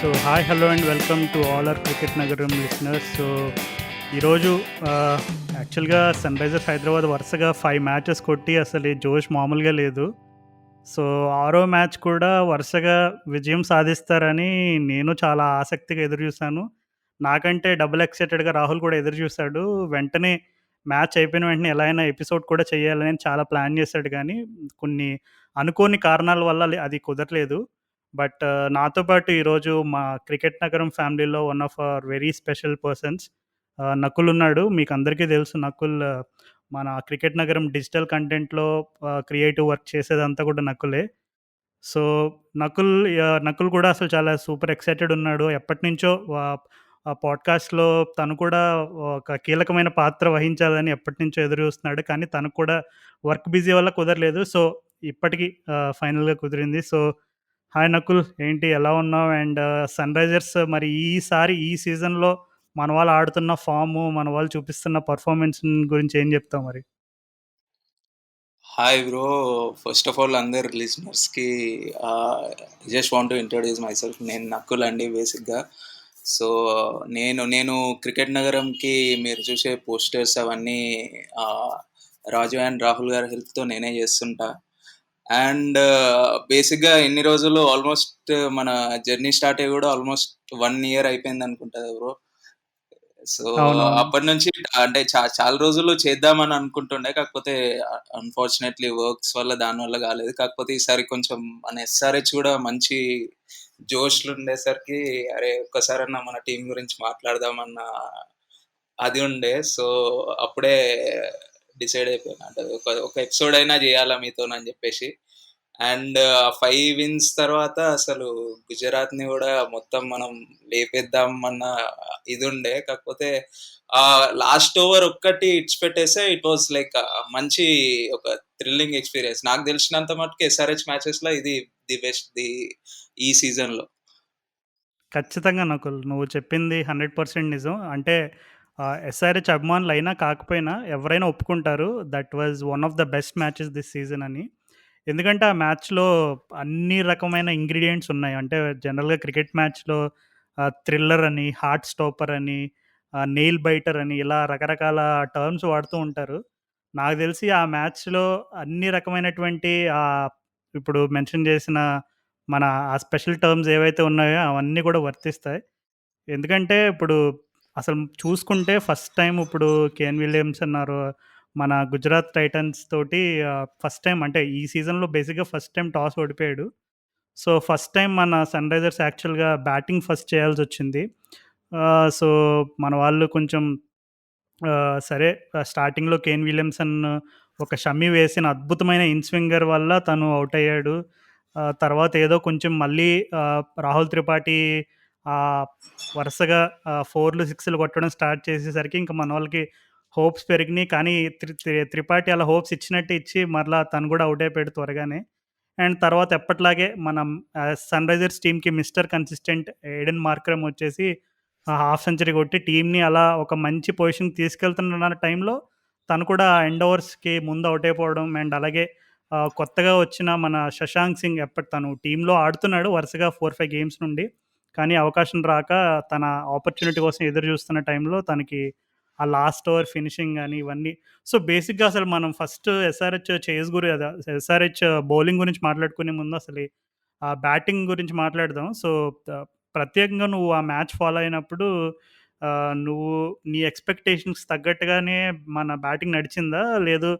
So hi hello and welcome to all our cricket నగరం listeners. So ఈరోజు యాక్చువల్గా sun Risers Hyderabad వరుసగా 5 matches కొట్టి అసలు ఈ జోష్ మామూలుగా లేదు. సో ఆరో మ్యాచ్ కూడా వరుసగా విజయం సాధిస్తారని నేను చాలా ఆసక్తిగా ఎదురు చూశాను. నాకంటే డబుల్ ఎక్సైటెడ్గా రాహుల్ కూడా ఎదురు చూశాడు. వెంటనే మ్యాచ్ అయిపోయిన వెంటనే ఎలా అయినా ఎపిసోడ్ కూడా చేయాలని చాలా ప్లాన్ చేశాడు, కానీ కొన్ని అనుకోని కారణాల వల్ల అది కుదరలేదు. బట్ నాతో పాటు ఈరోజు మా క్రికెట్ నగరం ఫ్యామిలీలో one of our very special persons Nakul ఉన్నాడు. మీకు అందరికీ తెలుసు నకుల్ మన క్రికెట్ నగరం డిజిటల్ కంటెంట్‌లో క్రియేటివ్ వర్క్ చేసేదంతా కూడా నకులే. సో, నకుల్ కూడా అసలు చాలా సూపర్ ఎక్సైటెడ్ ఉన్నాడు. ఎప్పటినుంచో పాడ్‌కాస్ట్‌లో తను కూడా ఒక కీలకమైన పాత్ర వహించాలని ఎప్పటినుంచో ఎదురు చూస్తున్నాడు. కానీ తనకు కూడా వర్క్ బిజీ వల్ల కుదరలేదు. సో, ఇప్పటికి ఫైనల్‌గా కుదిరింది. సో, హాయ్ నకుల్, ఏంటి ఎలా ఉన్నావు? అండ్ సన్‌రైజర్స్ మరి ఈసారి ఈ సీజన్‌లో మన వాళ్ళు ఆడుతున్న ఫార్ము, మన వాళ్ళు చూపిస్తున్న పెర్ఫార్మన్స్ గురించి ఏం చెప్తావు మరి? Hi bro. First of all అందరు లిసనర్స్కి just want to introduce myself. నేను నక్కుల్ అండి బేసిక్గా. సో నేను క్రికెట్ నగరంకి మీరు చూసే పోస్టర్స్ అవన్నీ ఆ, రాజు అండ్ రాహుల్ గారి హెల్ప్తో నేనే చేస్తుంటా. అండ్ బేసిక్గా ఎన్ని రోజులు ఆల్మోస్ట్ మన జర్నీ స్టార్ట్ అయ్యి కూడా ఆల్మోస్ట్ 1 year అయిపోయింది అనుకుంటా బ్రో. సో అవునవును. అప్పటి నుంచి అంటే చాలా రోజులు చేద్దామని అనుకుంటుండే, కాకపోతే అన్ఫార్చునేట్లీ వర్క్స్ వల్ల దాని వల్ల కాలేదు. కాకపోతే ఈసారి కొంచెం మన ఎస్ఆర్హెచ్ కూడా మంచి జోష్లు ఉండేసరికి అరే ఒక్కసారన్నా మన టీం గురించి మాట్లాడదామన్న అది ఉండే. సో అప్పుడే డిసైడ్ అయిపోయాను, అంటే ఒక ఎపిసోడ్ అయినా చేయాలా మీతోనని చెప్పేసి. అండ్ 5 wins తర్వాత అసలు గుజరాత్ని కూడా మొత్తం మనం లేపేద్దాం అన్న ఇది ఉండే. కాకపోతే ఆ లాస్ట్ ఓవర్ ఒక్కటి ఇడ్చి పెట్టేస్తే ఇట్ వాస్ లైక్ మంచి ఒక థ్రిల్లింగ్ ఎక్స్పీరియన్స్. నాకు తెలిసినంత మటుకు ఎస్ఆర్హెచ్ మ్యాచెస్ లో ఇది ది బెస్ట్ ఈ సీజన్ లో. ఖచ్చితంగా నకుల్, నువ్వు చెప్పింది 100% నిజం. అంటే ఎస్ఆర్‌హెచ్ అభిమానులైనా కాకపోయినా ఎవరైనా ఒప్పుకుంటారు. That was one of the best matches this season అని. ఎందుకంటే ఆ మ్యాచ్‌లో అన్ని రకమైన ఇంగ్రీడియెంట్స్ ఉన్నాయి. అంటే జనరల్‌గా క్రికెట్ మ్యాచ్‌లో థ్రిల్లర్ అని, హార్ట్ స్టాపర్ అని, నెయిల్ బైటర్ అని ఇలా రకరకాల టర్మ్స్ వాడుతూ ఉంటారు. నాకు తెలిసి ఆ మ్యాచ్‌లో అన్ని రకమైనటువంటి ఇప్పుడు మెన్షన్ చేసిన మన ఆ స్పెషల్ టర్మ్స్ ఏవైతే ఉన్నాయో అవన్నీ కూడా వర్తిస్తాయి. ఎందుకంటే ఇప్పుడు అసలు చూసుకుంటే ఫస్ట్ టైమ్ ఇప్పుడు కేన్ విలియమ్సన్ మన గుజరాత్ టైటన్స్ తోటి ఫస్ట్ టైమ్ అంటే ఈ సీజన్‌లో బేసిక్‌గా ఫస్ట్ టైమ్ టాస్ ఓడిపోయాడు. సో, ఫస్ట్ టైమ్ మన సన్‌రైజర్స్ యాక్చువల్‌గా బ్యాటింగ్ ఫస్ట్ చేయాల్సొచ్చింది. సో, మన వాళ్ళు కొంచెం సరే, స్టార్టింగ్‌లో కేన్ విలియమ్సన్ ఒక షమ్మీ వేసిన అద్భుతమైన ఇన్ స్వింగర్ వల్ల తను ఔట్ అయ్యాడు. తర్వాత ఏదో కొంచెం మళ్ళీ రాహుల్ త్రిపాఠి ఆహ్, వరుసగా 4లు, 6లు కొట్టడం స్టార్ట్ చేసేసరికి ఇంక మనోళ్ళకి హోప్స్ పెరిగినియి. కానీ త్రిపాఠి అలా హోప్స్ ఇచ్చినట్టు ఇచ్చి మరలా తను కూడా ఔట్ అయిపోయాడు త్వరగానే. అండ్ తర్వాత ఎప్పటిలాగే మనం సన్‌రైజర్స్ టీమ్‌కి మిస్టర్ కన్సిస్టెంట్ ఎడెన్ మార్కరమ్ వచ్చేసి హాఫ్ సెంచరీ కొట్టి టీమ్‌ని అలా ఒక మంచి పొజిషన్‌కి తీసుకెళ్తున్న టైంలో తను కూడా ఎండ్ ఓవర్స్‌కి ముందు ఔట్ అయిపోవడం. అండ్ అలాగే కొత్తగా వచ్చిన మన శశాంక్ సింగ్ తను టీమ్‌లో ఆడుతున్నాడు వరుసగా 4, 5 గేమ్స్ నుండి. కానీ అవకాశం రాక తన ఆపర్చునిటీ కోసం ఎదురు చూస్తున్న టైంలో తనకి ఆ లాస్ట్ ఓవర్ ఫినిషింగ్ గాని ఇవన్నీ. సో, బేసిక్‌గా అసలు మనం ఫస్ట్ ఎస్ఆర్‌హెచ్ బౌలింగ్ గురించి మాట్లాడుకునే ముందు అసలు ఆ బ్యాటింగ్ గురించి మాట్లాడదాం. సో, ప్రత్యేకంగా నువ్వు ఆ మ్యాచ్ ఫాలో అయినప్పుడు నువ్వు నీ ఎక్స్‌పెక్టేషన్స్‌కి తగ్గట్టుగానే మన బ్యాటింగ్ నడిచిందా? లేదు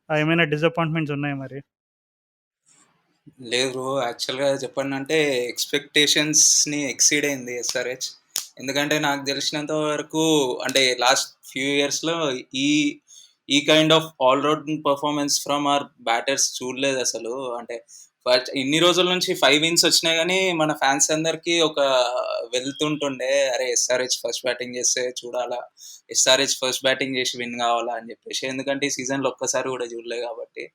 ఏమైనా డిసప్పాయింట్‌మెంట్స్ ఉన్నాయా మరి? లేదు బ్రో, యాక్చువల్గా చెప్పండి ఎక్స్పెక్టేషన్స్ని ఎక్సీడ్ అయింది ఎస్ఆర్హెచ్. ఎందుకంటే నాకు తెలిసినంత వరకు అంటే లాస్ట్ ఫ్యూ ఇయర్స్లో ఈ ఈ kind of all round performance from our batters చూడలేదు అసలు. అంటే బట్ ఇన్ని రోజుల నుంచి 5 wins వచ్చినాయి, కానీ మన ఫ్యాన్స్ అందరికీ ఒక వెళ్తుంటుండే అరే ఎస్ఆర్హెచ్ ఫస్ట్ బ్యాటింగ్ చేస్తే చూడాలా, ఎస్ఆర్హెచ్ ఫస్ట్ బ్యాటింగ్ చేసి విన్ కావాలా అని చెప్పేసి. ఎందుకంటే ఈ సీజన్లో ఒక్కసారి కూడా చూడలేదు కాబట్టి.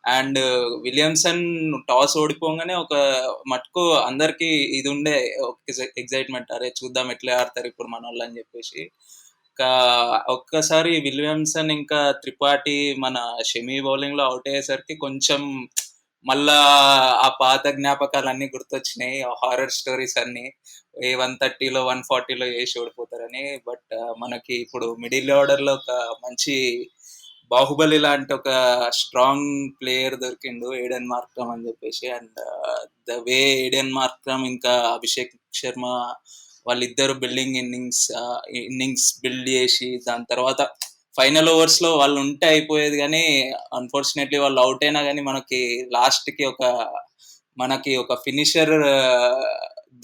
అండ్ విలియమ్సన్ టాస్ ఓడిపోగానే ఒక మటుకు అందరికి ఇది ఉండే ఎగ్జైట్మెంట్, అరే చూద్దాం ఎట్లా ఆడతారు ఇప్పుడు మన వాళ్ళు అని చెప్పేసి. ఇంకా ఒక్కసారి విలియమ్సన్ ఇంకా త్రిపాఠి మన షమి బౌలింగ్ లో అవుట్ అయ్యేసరికి కొంచెం మళ్ళా ఆ పాత జ్ఞాపకాలన్నీ గుర్తొచ్చినాయి. హారర్ స్టోరీస్ అన్నీ. ఏ 130లో, 140లో ఏసి ఓడిపోతారని. బట్ మనకి ఇప్పుడు మిడిల్ ఆర్డర్‌లో ఒక మంచి 'బాహుబలి' లాంటి ఒక స్ట్రాంగ్ ప్లేయర్ దొరికిండు. ఏడెన్ మార్క్రమ్ అని జెప్పేసి. And the way Aiden Markram ఇంకా అభిషేక్ శర్మ వాళ్ళిద్దరు ఇన్నింగ్స్ బిల్డ్ జేసి దాని తర్వాత ఫైనల్ ఓవర్స్‌లో వాళ్ళుంటే అయిపోయేది గానీ, అన్‌ఫార్చునేట్‌లీ వాళ్ళు ఔట్ అయినా గానీ లాస్ట్‌కి మనకి ఒక ఫినిషర్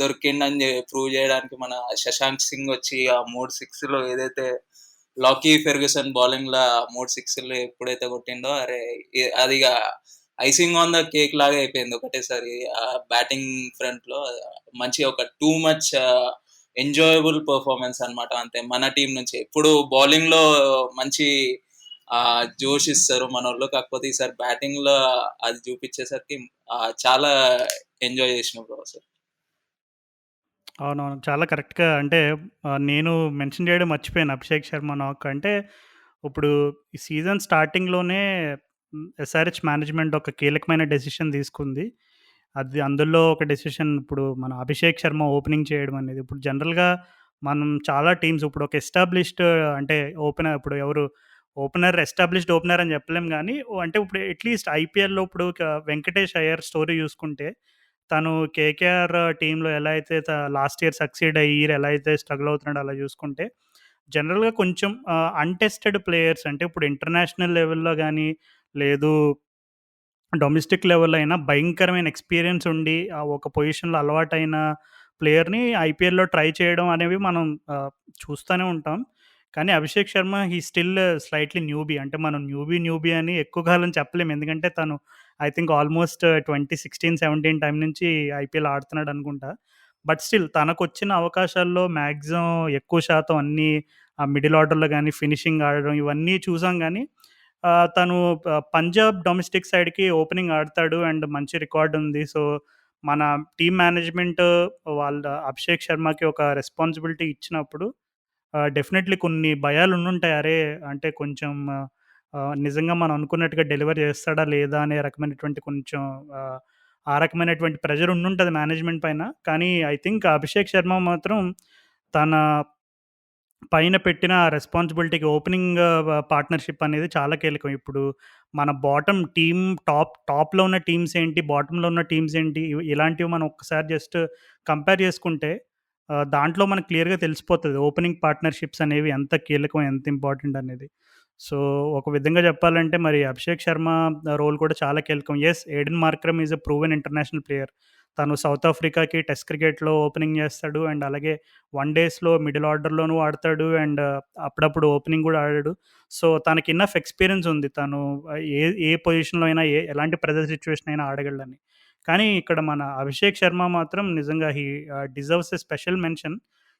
దొరికిండని ప్రూవ్ చేయడానికి మన శశాంక్ సింగ్ వచ్చి ఆ 3 సిక్స్‌లు ఏదైతే లాకీ ఫెర్గ్యూసన్ బౌలింగ్‌లో 3 సిక్స్‌లు ఎప్పుడైతే కొట్టిండో అరే! అదిగ ఐసింగ్ ఆన్ ద కేక్ లాగా అయిపోయింది ఒకటేసారి. బ్యాటింగ్ ఫ్రంట్‌లో మంచి ఒక టూ మచ్ ఎంజాయబుల్ పెర్ఫార్మన్స్ అన్నమాట. అంతే మన టీమ్ నుంచి. ఎప్పుడు బౌలింగ్‌లో మంచి జోష్ ఇస్తారు మనోళ్ళు. కాకపోతే ఈసారి బ్యాటింగ్‌లో అది చూపించేసరికి చాలా ఎంజాయ్ చేసినా బ్రో అసలు. అవునవును. చాలా కరెక్ట్‌గా అంటే నేను మెన్షన్ చేయడం మర్చిపోయాను 'అభిషేక్ శర్మ నాక్' అంటే ఇప్పుడు ఈ సీజన్ స్టార్టింగ్‌లోనే ఎస్ఆర్‌హెచ్ మేనేజ్‌మెంట్ ఒక కీలకమైన డెసిషన్ తీసుకుంది. అది అందులో ఒక డెసిషన్ ఇప్పుడు మన 'అభిషేక్ శర్మ' ఓపెనింగ్ చేయడం అనేది. ఇప్పుడు జనరల్‌గా మనం చాలా టీమ్స్ ఇప్పుడు ఒక ఎస్టాబ్లిష్డ్ అంటే ఓపెనర్ ఇప్పుడు ఎవరు ఎస్టాబ్లిష్డ్ ఓపెనర్ అని చెప్పలేం గానీ, అంటే ఇప్పుడు అట్‌లీస్ట్ ఐపీఎల్‌లో ఇప్పుడు వెంకటేష్ అయ్యర్ స్టోరీ చూసుకుంటే తను కేకేఆర్ టీమ్‌లో ఎలా అయితే లాస్ట్ ఇయర్ సక్సీడ్ అయ్యి, ఈ ఇయర్ ఎలా అయితే స్ట్రగుల్ అవుతున్నాడో అలా చూసుకుంటే, జనరల్‌గా కొంచెం అన్‌టెస్టెడ్ ప్లేయర్స్ అంటే ఇప్పుడు ఇంటర్నేషనల్ లెవెల్‌లో గాని, లేదు డొమెస్టిక్ లెవెల్‌లో అయినా భయంకరమైన ఎక్స్‌పీరియన్స్ ఉండి, ఒక పొజిషన్‌లో అలవాటైన ప్లేయర్‌ని ఐపీఎల్‌లో ట్రై చేయడం అనేవి మనం ఆహ్, చూస్తూనే ఉంటాం. కానీ Abhishek Sharma still slightly newbie. అంటే మనం న్యూబీ అని ఎక్కువ కాలం చెప్పలేము. ఎందుకంటే తను ఐ థింక్ ఆల్‌మోస్ట్ 2016, 17 టైం నుంచి ఐపీఎల్ ఆడుతున్నాడనుకుంటా. బట్ స్టిల్ తనకొచ్చిన అవకాశాల్లో మాక్సిమం ఎక్కువ శాతం అన్నీ మిడిల్ ఆర్డర్‌లో గాని, ఫినిషింగ్ ఆడడం ఇవన్నీ చూసాం గానీ తను పంజాబ్ డొమెస్టిక్ సైడ్‌కి ఓపెనింగ్ ఆడతాడు అండ్ మంచి రికార్డ్ ఉంది. సో, మన టీమ్ మేనేజ్‌మెంట్ వాళ్ళ అభిషేక్ శర్మకి ఒక రెస్పాన్సిబిలిటీ ఇచ్చినప్పుడు డెఫినెట్‌లీ కొన్ని భయాలుండుంటాయి. అరే! అంటే కొంచెం నిజంగా మనం అనుకున్నట్టుగా డెలివర్ చేస్తాడా లేదా అనే రకమైనటువంటి కొంచెం ఆహ్, ఆ రకమైనటువంటి ప్రెషర్ ఉండుంటది మేనేజ్‌మెంట్ పైన. కానీ ఐ థింక్ అభిషేక్ శర్మ మాత్రం తన పైన పెట్టిన రెస్పాన్సిబిలిటీకి ఓపెనింగ్ పార్ట్నర్‌షిప్ అనేది చాలా కీలకం. ఇప్పుడు మన బాటమ్ టీమ్ టాప్‌లో ఉన్న టీమ్స్ ఏంటి, బాటమ్‌లో ఉన్న టీమ్స్ ఏంటి, ఇలాంటివి మనం ఒక్కసారి జస్ట్ కంపేర్ చేసుకుంటే దాంట్లో మనకు క్లియర్‌గా తెలిసిపోతది. ఓపెనింగ్ పార్ట్నర్‌షిప్స్ అనేవి ఎంత కీలకం, ఎంత ఇంపార్టెంట్ అనేది. సో, ఒక విధంగా చెప్పాలంటే మరి అభిషేక్ శర్మ రోల్ కూడా చాలా కీలకం. Yes, Aiden Markram is a proven international player. తను సౌత్ ఆఫ్రికాకి టెస్ట్ క్రికెట్‌లో ఓపెనింగ్ చేస్తాడు. అండ్ అలాగే వన్ డేస్‌లో మిడిల్ ఆర్డర్‌లోనూ ఆడతాడు. అండ్ అప్పుడప్పుడు ఓపెనింగ్ గూడా ఆడాడు. సో, తనకి ఇనఫ్ ఎక్స్‌పీరియన్స్ ఉంది. తను ఏ ఏ పొజిషన్‌లో అయినా ఎలాంటి ప్రెషర్ సిట్యుయేషన్ అయినా ఆడగలడని. కానీ ఇక్కడ మన అభిషేక్ శర్మ మాత్రం నిజంగా డిజర్వ్స్ ఎ స్పెషల్ మెన్షన్.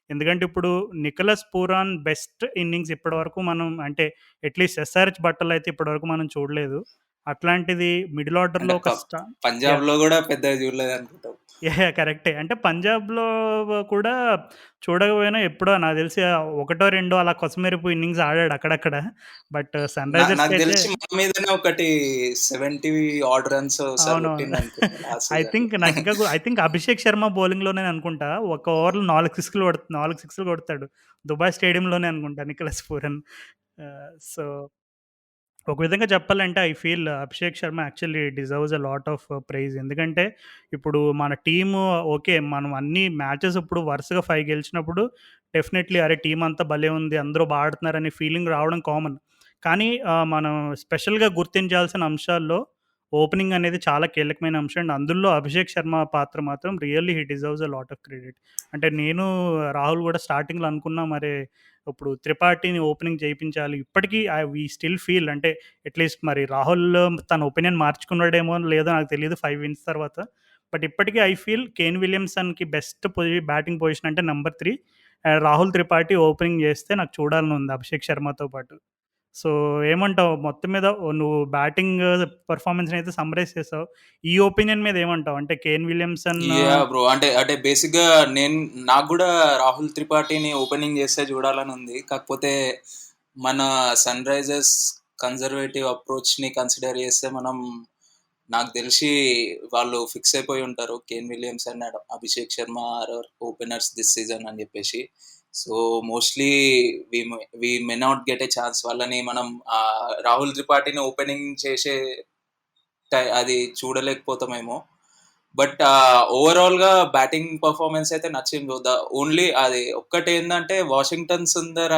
ఎందుకంటే ఇప్పుడు నికోలస్ పూరాన్ బెస్ట్ ఇన్నింగ్స్ ఇప్పటివరకు మనం అంటే అట్‌లీస్ట్ ఎస్ఆర్‌హెచ్ బట్టలో అయితే ఇప్పటివరకు మనం చూడలేదు. అట్లాంటిది మిడిల్ ఆర్డర్‌లో అంటే ఒక యాహ్! పంజాబ్‌లో గూడా పెద్దగా చూడలేదనుకుంటా. యాహ్! కరెక్టే. అంటే పంజాబ్‌లో కూడా చూడకపోయినా ఎప్పుడో నాకు తెలిసి ఒకటో, రెండో అలా కొసమెరుపు ఇన్నింగ్స్ ఆడాడు అక్కడక్కడ. బట్ నాకు సన్‌రైజర్స్‌కైతే తెలిసి మన మీదనే ఒకటి 70 ఆడ్ రన్స్ ఒకసారి అవునవును. కొట్టిండనుకుంటా లాస్ట్ సీజన్‌లో. ఐ థింక్ అభిషేక్ శర్మ బౌలింగ్‌లోనే అనుకుంటా. ఒక ఓవర్‌లో 4 సిక్స్‌లు కొడతాడు. దుబాయ్ స్టేడియంలోనే అనుకుంటా నికోలస్ పూరన్. సో ఒక విధంగా చెప్పాలంటే I feel Abhishek Sharma actually deserves a lot of praise. ఎందుకంటే ఇప్పుడు మన టీము ఓకే. మనం అన్ని మ్యాచెస్ ఇప్పుడు వరుసగా 5 గెలిచినప్పుడు డెఫినెట్‌లీ అరే! టీమ్ అంతా భలే ఉంది. అందరూ ఆడుతున్నారనే ఫీలింగ్ రావడం కామన్. కానీ మనం స్పెషల్‌గా గుర్తించాల్సిన అంశాల్లో ఓపెనింగ్ అనేది చాలా కీలకమైన అంశం. అండ్ అందులో అభిషేక్ శర్మ పాత్ర మాత్రం really he deserves a lot of credit. అంటే నేను, రాహుల్ కూడా స్టార్టింగ్‌లో అనుకున్నాం మరే ఇప్పుడు త్రిపాఠిని ఓపెనింగ్ చేయించాలి. ఇప్పటికీ వి స్టిల్ ఫీల్ అంటే అట్‌లీస్ట్ మరి రాహుల్ తన ఒపీనియన్ మార్చుకున్నాడేమో లేదో నాకు తెలీదు 5 విన్స్ తర్వాత. బట్ ఇప్పటికీ ఐ ఫీల్ కేన్ విలియమ్సన్‌కి బెస్ట్ బ్యాటింగ్ పొజిషన్ అంటే నంబర్ 3. రాహుల్ త్రిపాఠి ఓపెనింగ్ చేస్తే నాకు చూడాలని ఉంది అభిషేక్ శర్మతో పాటు. సో, ఏమంటావు మొత్తం మీద నువ్వు బ్యాటింగ్ పెర్ఫార్మన్స్‌నైతే సమ్మరైజ్ చేసావు. ఈ ఒపీనియన్ మీద ఏమంటావు? అంటే కేన్ విలియమ్సన్ యాహ్! బ్రో. అంటే బేసిక్‌గా నాకు గూడా రాహుల్ త్రిపాఠిని ఓపెనింగ్ చేస్తే చూడాలనుంది. కాకపోతే మన సన్‌రైజర్స్ కన్జర్వేటివ్ అప్రోచ్‌ని కన్సిడర్ చేస్తే మనం నాకు తెలిసి వాళ్ళు ఫిక్స్ అయిపోయి ఉంటారు. Kane Williams and Abhishek Sharma are openers this season అని చెప్పేసి. So mostly we may not get a chance. వాళ్ళని మనం రాహుల్ త్రిపాఠిని ఓపెనింగ్ చేసే అది చూడలేకపోతామేమో. బట్ ఓవరాల్ గా బ్యాటింగ్ పర్ఫార్మెన్స్ అయితే నచ్చింది. ఓన్లీ అది ఒక్కటేందంటే వాషింగ్టన్ సుందర్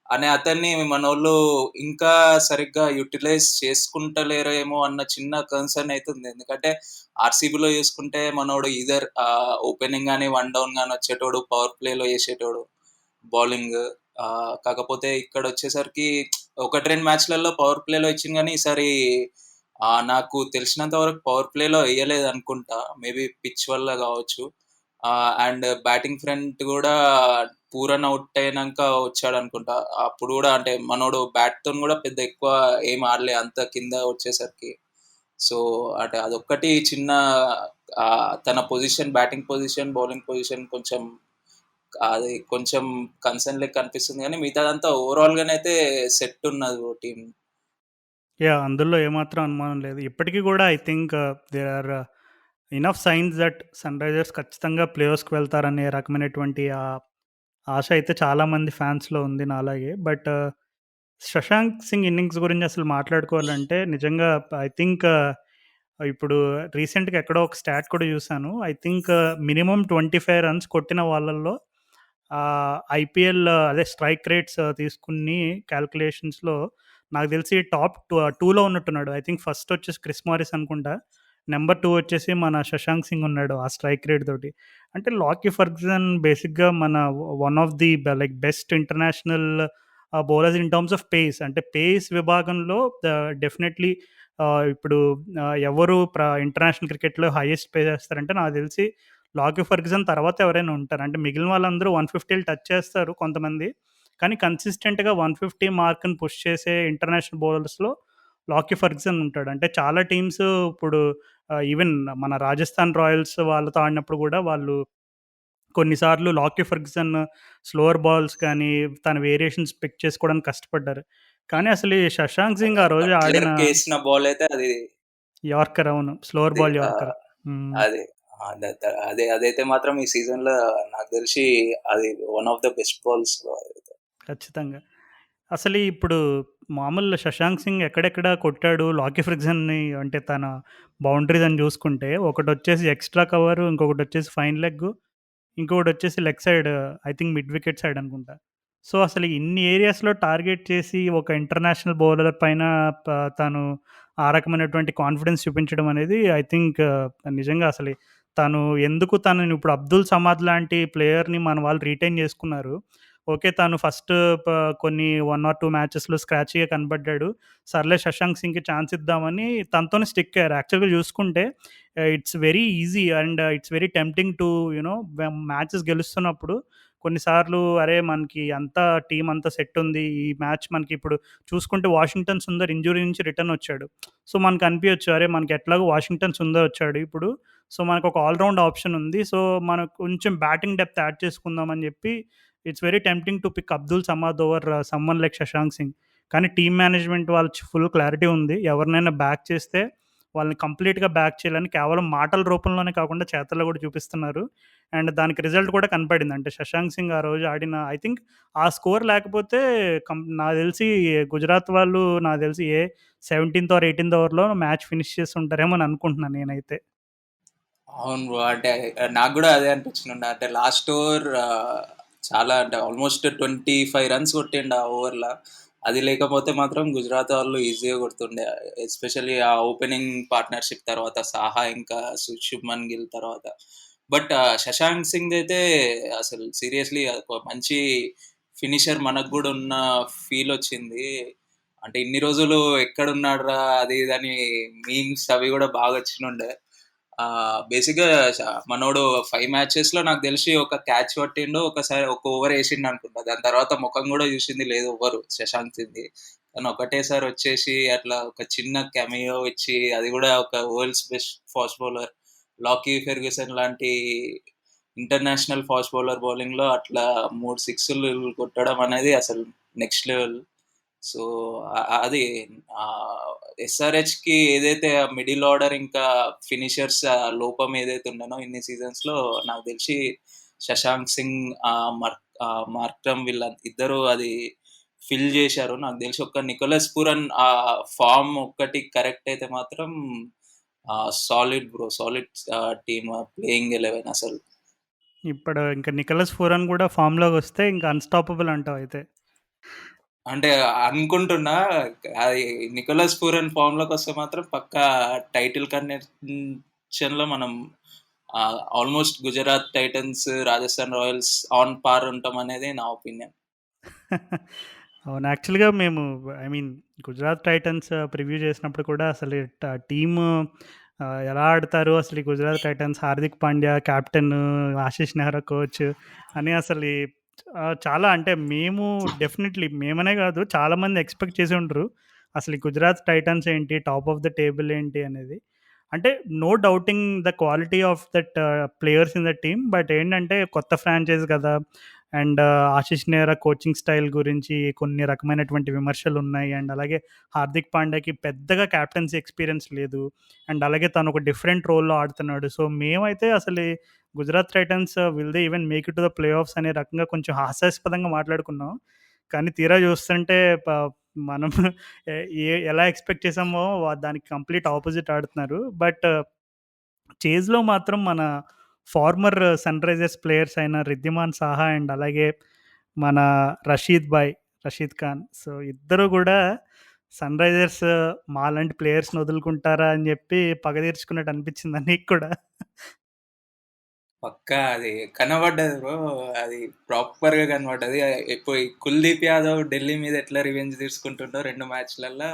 అనే అతన్ని మనోళ్ళు ఇంకా సరిగ్గా యూటిలైజ్ చేసుకుంటలేరేమో అన్న చిన్న కన్సర్న్ అయితే ఉంది. ఎందుకంటే ఆర్సీబీలో చూసుకుంటే మనోడు ఈదర్ ఓపెనింగ్ గానీ వన్ డౌన్ గానీ వచ్చేటోడు, పవర్ ప్లేలో చేసేటోడు బౌలింగ్. కాకపోతే ఇక్కడ వచ్చేసరికి ఒకటి రెండు మ్యాచ్లలో పవర్ ప్లేలో ఇచ్చింది కానీ ఈసారి నాకు తెలిసినంత వరకు పవర్ ప్లేలో వేయలేదు అనుకుంటా. మేబీ పిచ్ వల్ల కావచ్చు. అండ్ బ్యాటింగ్ ఫ్రంట్ కూడా పూరన్ అవుట్ అయినాక వచ్చాడు అనుకుంటా. అప్పుడు కూడా అంటే మనోడు బ్యాట్ తో కూడా పెద్ద ఎక్కువ ఏం ఆడలే అంత కింద వచ్చేసరికి. సో అంటే అదొక్కటి చిన్న తన position, batting position, bowling position కొంచెం అది కొంచెం కన్సర్న్ లెక్క అనిపిస్తుంది కానీ మిగతాదంతా ఓవరాల్ గానైతే సెట్ ఉన్నది టీం. యాహ్! అందులో ఏమాత్రం అనుమానం లేదు. ఇప్పటికి గూడా I think there are enough signs that Sunrisers ఖచ్చితంగా ప్లేఆఫ్స్‌కి వెళ్తారనే రకమైనటువంటి ఆశ అయితే చాలామంది ఫ్యాన్స్‌లో ఉంది నాలాగే. బట్ శశాంక్ సింగ్ ఇన్నింగ్స్ గురించి అసలు మాట్లాడుకోవాలంటే నిజంగా ఐ థింక్ ఇప్పుడు రీసెంట్‌గా ఎక్కడో ఒక స్టాట్ కూడా చూసాను. ఐ థింక్ మినిమమ్ 25 రన్స్ కొట్టిన వాళ్ళల్లో ఐపీఎల్ అదే స్ట్రైక్ రేట్స్ తీసుకుని కాలిక్యులేషన్స్‌లో నాకు తెలిసి టాప్ 2లో ఉన్నట్టున్నాడు. ఐ థింక్ ఫస్ట్ వచ్చేసి క్రిస్ మారిస్ అనుకుంటా. నంబర్ 2 వచ్చేసి మన శశాంక్ సింగ్ ఉన్నాడు ఆ స్ట్రైక్ రేట్ తోటి. అంటే లాకీ ఫెర్గ్యూసన్ బేసిక్‌గా మన one of the like best international bowlers in terms of pace. అంటే పేస్ విభాగంలో డెఫినెట్‌లీ ఇప్పుడు ఎవరు ఇంటర్నేషనల్ క్రికెట్‌లో హైయెస్ట్ పే చేస్తారంటే నాకు తెలిసి లాకీ ఫెర్గ్యూసన్ తర్వాత ఎవరైనా ఉంటారు. అంటే మిగిలిన వాళ్ళందరూ 150లు టచ్ చేస్తారు కొంతమంది. కానీ కన్సిస్టెంట్‌గా 150 మార్క్‌ని పుష్ చేసే ఇంటర్నేషనల్ బౌలర్స్‌లో లాకీ ఫెర్గ్యూసన్ ఉంటాడు. అంటే చాలా టీమ్స్ ఇప్పుడు ఈవెన్ మన రాజస్థాన్ రాయల్స్ వాళ్ళతో ఆడినప్పుడు గూడా వాళ్ళు కొన్నిసార్లు లాకీ ఫెర్గ్యూసన్ స్లోవర్ బాల్స్ కానీ, తన వేరియేషన్స్ పిక్ చేసుకోవడానికి కష్టపడ్డారు. కానీ అసలు ఈ శశాంక్ సింగ్ ఆ రోజు ఆడిన క్లర్క్ బాల్ అయితే అది యార్కర్ అవును. స్లోవర్ అది బాల్ యార్కర్. హ్మ్. అదే అదైతే మాత్రం ఈ సీజన్ లో నాకు తెలిసి అది one of the best balls. ఖచ్చితంగా. అసలు ఇప్పుడు మామూలు శశాంక్ సింగ్ ఎక్కడెక్కడ కొట్టాడు లాకీ ఫెర్గ్యూసన్‌ని అంటే తన బౌండరీస్ అని చూసుకుంటే ఒకటొచ్చేసి ఎక్స్‌ట్రా కవర్, ఇంకొకటొచ్చేసి ఫైన్ లెగ్, ఇంకొకటొచ్చేసి leg side I think mid wicket side అనుకుంటా. సో, అసలు ఇన్ని ఏరియాస్‌లో టార్గెట్ చేసి ఒక ఇంటర్నేషనల్ బౌలర్ పైన తను ఆ రకమైనటువంటి కాన్ఫిడెన్స్ చూపించడం అనేది ఐ థింక్ నిజంగా అసలు తను ఎందుకు తనని ఇప్పుడు అబ్దుల్ సమాద్ లాంటి ప్లేయర్‌ని మన వాళ్ళు రిటైన్ చేసుకున్నారు. ఓకే. తను ఫస్ట్ ప కొన్ని 1 ఆర్ 2 మ్యాచెస్‌లో స్క్రాచీగా కనపడ్డాడు. సర్లే శశాంక్ సింగ్‌కి ఛాన్స్ ఇద్దామని తనతోనే స్టిక్ అయ్యారు. యాక్చువల్‌గా చూసుకుంటే it's very easy and it's very tempting to matches గెలుస్తున్నప్పుడు కొన్నిసార్లు అరే! మనకి అంతా టీమ్ అంతా సెట్ ఉంది. ఈ మ్యాచ్ మనకి ఇప్పుడు చూసుకుంటే వాషింగ్టన్ సుందర్ ఇంజ్యూరీ నుంచి రిటర్న్ వచ్చాడు. సో, మనకు అనిపియొచ్చు అరే! మనకి ఎట్లాగో వాషింగ్టన్ సుందర్ వచ్చాడు ఇప్పుడు. సో, మనకొక ఆల్ రౌండ్ ఆప్షన్ ఉంది. సో, మనం కొంచెం బ్యాటింగ్ డెప్త్ యాడ్ చేసుకుందాం అని చెప్పి it's very tempting to pick Abdul Samad over someone like Shashank Singh. కానీ టీమ్ మేనేజ్‌మెంట్ వాళ్ళు ఫుల్ క్లారిటీ ఉంది. ఎవరినైనా బ్యాక్ చేస్తే వాళ్ళని కంప్లీట్‌గా బ్యాక్ చేయాలని కేవలం మాటల రూపంలోనే కాకుండా చేతల్లో కూడా చూపిస్తున్నారు. అండ్ దానికి రిజల్ట్ కూడా కనపడింది. అంటే శశాంక్ సింగ్ ఆ రోజు ఆడిన ఐ థింక్ ఆ స్కోర్ లేకపోతే నాకు తెలిసి గుజరాత్ వాళ్ళు నాకు తెలిసి 17థ్ ఆర్ 18థ్ ఓవర్‌లో మ్యాచ్ ఫినిష్ చేసుంటారేమో అని అనుకుంటున్నాను నేనైతే. అవును బ్రో. అంటే నాకు గూడా అదే అనిపించింది. అంటే లాస్ట్ ఓవర్ చాలా అంటే ఆల్మోస్ట్ 25 రన్స్ కొట్టిండు ఆ ఓవర్‌ల. అది లేకపోతే మాత్రం గుజరాత్ వాళ్ళు ఈజీగా కొడుతుండే. ఎస్పెషల్లీ ఆ ఓపెనింగ్ పార్ట్నర్‌షిప్ తర్వాత సాహా ఇంకా శుభ్మన్ గిల్ తర్వాత. బట్ శశాంక్ సింగ్ అయితే అసలు సీరియస్‌లీ ఒక మంచి ఫినిషర్ మనకు గూడా ఉన్న ఫీల్ వచ్చింది. అంటే ఇన్ని రోజులు ఎక్కడున్నాడురా అది ఇది అని మీమ్స్ అవి గూడా బాగా వచ్చినుండే. బేసిక్‌గా మనోడు 5 మ్యాచెస్‌లో నాకు తెలిసి ఒక క్యాచ్ పట్టిండు. ఒకసారి ఒక ఓవర్ ఏసిండు అనుకుంటా. దాని తర్వాత ముఖం గూడా చూసింది లేదు ఎవ్వరు శశాంక్ సింగ్‌ది. కానీ ఒకటేసారి వచ్చేసి అట్లా ఒక చిన్న కెమియో ఇచ్చి అది గూడా ఒక world's best fast bowler Lockie Ferguson లాంటి ఇంటర్నేషనల్ ఫాస్ట్ బౌలర్ బౌలింగ్‌లో అట్లా 3 సిక్స్‌లు కొట్టడం అనేది అసలు నెక్స్ట్ లెవెల్. సో, అది ఎస్ఆర్హెచ్‌కి ఏదైతే మిడిల్ ఆర్డర్ ఇంకా ఫినిషర్స్ లోపం ఏదైతే ఉండనో ఇన్ని సీజన్స్‌లో నాకు తెలిసి శశాంక్ సింగ్, మార్క్రమ్ వీళ్ళ ఇద్దరు అది ఫిల్ చేశారు. నాకు తెలిసి ఒక్క నికోలస్ పూరన్ ఫార్మ్ ఒక్కటి కరెక్ట్ అయితే మాత్రం solid bro. Solid team playing 11 అసలు. ఇప్పుడు ఇంక నికోలస్ పూరన్ గూడా ఫామ్‌లోకొస్తే ఇంక అన్‌స్టాపబుల్ అంటావు అయితే. అంటే అనుకుంటున్నా అది నికోలస్ పూరన్ ఫామ్‌లోకి వస్తే మాత్రం పక్కా టైటిల్ కంటెన్షన్‌లో మనం almost Gujarat Titans, Rajasthan Royals on par ఉంటామనేది నా ఒపీనియన్. అవును. యాక్చువల్‌గా మేము I mean Gujarat Titans preview చేసినప్పుడు కూడా అసలు టీము ఎలా ఆడతారు అసలు ఈ Gujarat Titans, Hardik Pandya captain, Ashish Nehra coach అని అసలు చాలా అంటే మేము డెఫినెట్‌లీ మేమనే కాదు చాలామంది ఎక్స్‌పెక్ట్ చేసి ఉండరు. అసలు ఈ గుజరాత్ టైటన్స్ ఏంటి? టాప్ ఆఫ్ ద టేబుల్ ఏంటి అనేది. అంటే no doubting the quality of that players in the team. But ఏంటంటే కొత్త ఫ్రాంచైజ్ కదా! And Ashish Nehra coaching style గురించి కొన్ని రకమైనటువంటి విమర్శలున్నాయి. అండ్ అలాగే హార్దిక్ పాండ్యాకి పెద్దగా కెప్టెన్సీ ఎక్స్‌పీరియన్స్ లేదు. అండ్ అలాగే తను ఒక డిఫరెంట్ రోల్‌లో ఆడుతున్నాడు. సో, మేమైతే అసలు ఈ Gujarat Titans will they even make it to the play offs అనే రకంగా కొంచెం హాస్యాస్పదంగా మాట్లాడుకున్నాం. కానీ తీరా చూస్తుంటే మనం ఎ ఎలా ఎక్స్‌పెక్ట్ చేసామో దానికి కంప్లీట్ ఆపోజిట్ ఆడుతున్నారు. బట్ చేజ్‌లో మాత్రం మన ఫార్మర్ సన్‌రైజర్స్ ప్లేయర్స్ అయిన రిద్దిమాన్ సాహా అండ్ అలాగే మన రషీద్ ఖాన్. సో, ఇద్దరు గూడా సన్‌రైజర్స్ మాలాంటి ప్లేయర్స్‌ని వదులుకుంటారా అని జెప్పి పగ తీర్చుకున్నట్టు అనిపిచ్చిందా నీకు కూడా? పక్కా అది కనబడ్డది బ్రో. అది ప్రాపర్‌గా కనబడ్డది. ఇప్పుడు ఈ కుల్దీప్ యాదవ్ ఢిల్లీ మీద ఎట్లా రివెంజ్ తీసుకుంటుండో 2 మ్యాచ్‌లల్లా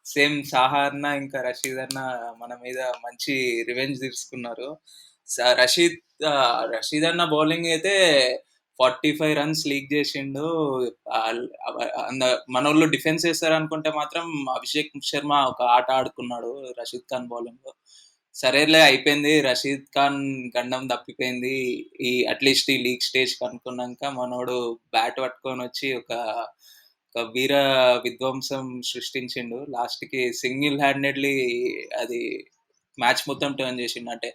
సేమ్ సాహా అన్న, ఇంకా రషీద్ అన్న మన మీద మంచి రివెంజ్ తీసుకున్నారు. స రషీద్ రషీద్ అన్న బౌలింగ్ అయితే 45 రన్స్ లీక్ చేసిండు. ఆల్ అవ అంద మనోళ్ళు డిఫెన్స్ ఏస్తారనుకుంటే మాత్రం అభిషేక్ శర్మ ఒక ఆట ఆడుకున్నాడు రషీద్ ఖాన్ బౌలింగ్‌లో. సరేలే అయిపోయింది. రషీద్ ఖాన్ గండం తప్పిపోయింది. అట్‌లీస్ట్ ఈ లీగ్ స్టేజ్‌కి అనుకున్నాంక మనోడు బ్యాట్ పట్టుకొనొచ్చి ఒక వీర విధ్వంసం సృష్టించిండు. లాస్ట్‌కి సింగిల్ హ్యాండెడ్‌లీ అది మ్యాచ్ మొత్తం టర్న్ చేసిండు. అంటే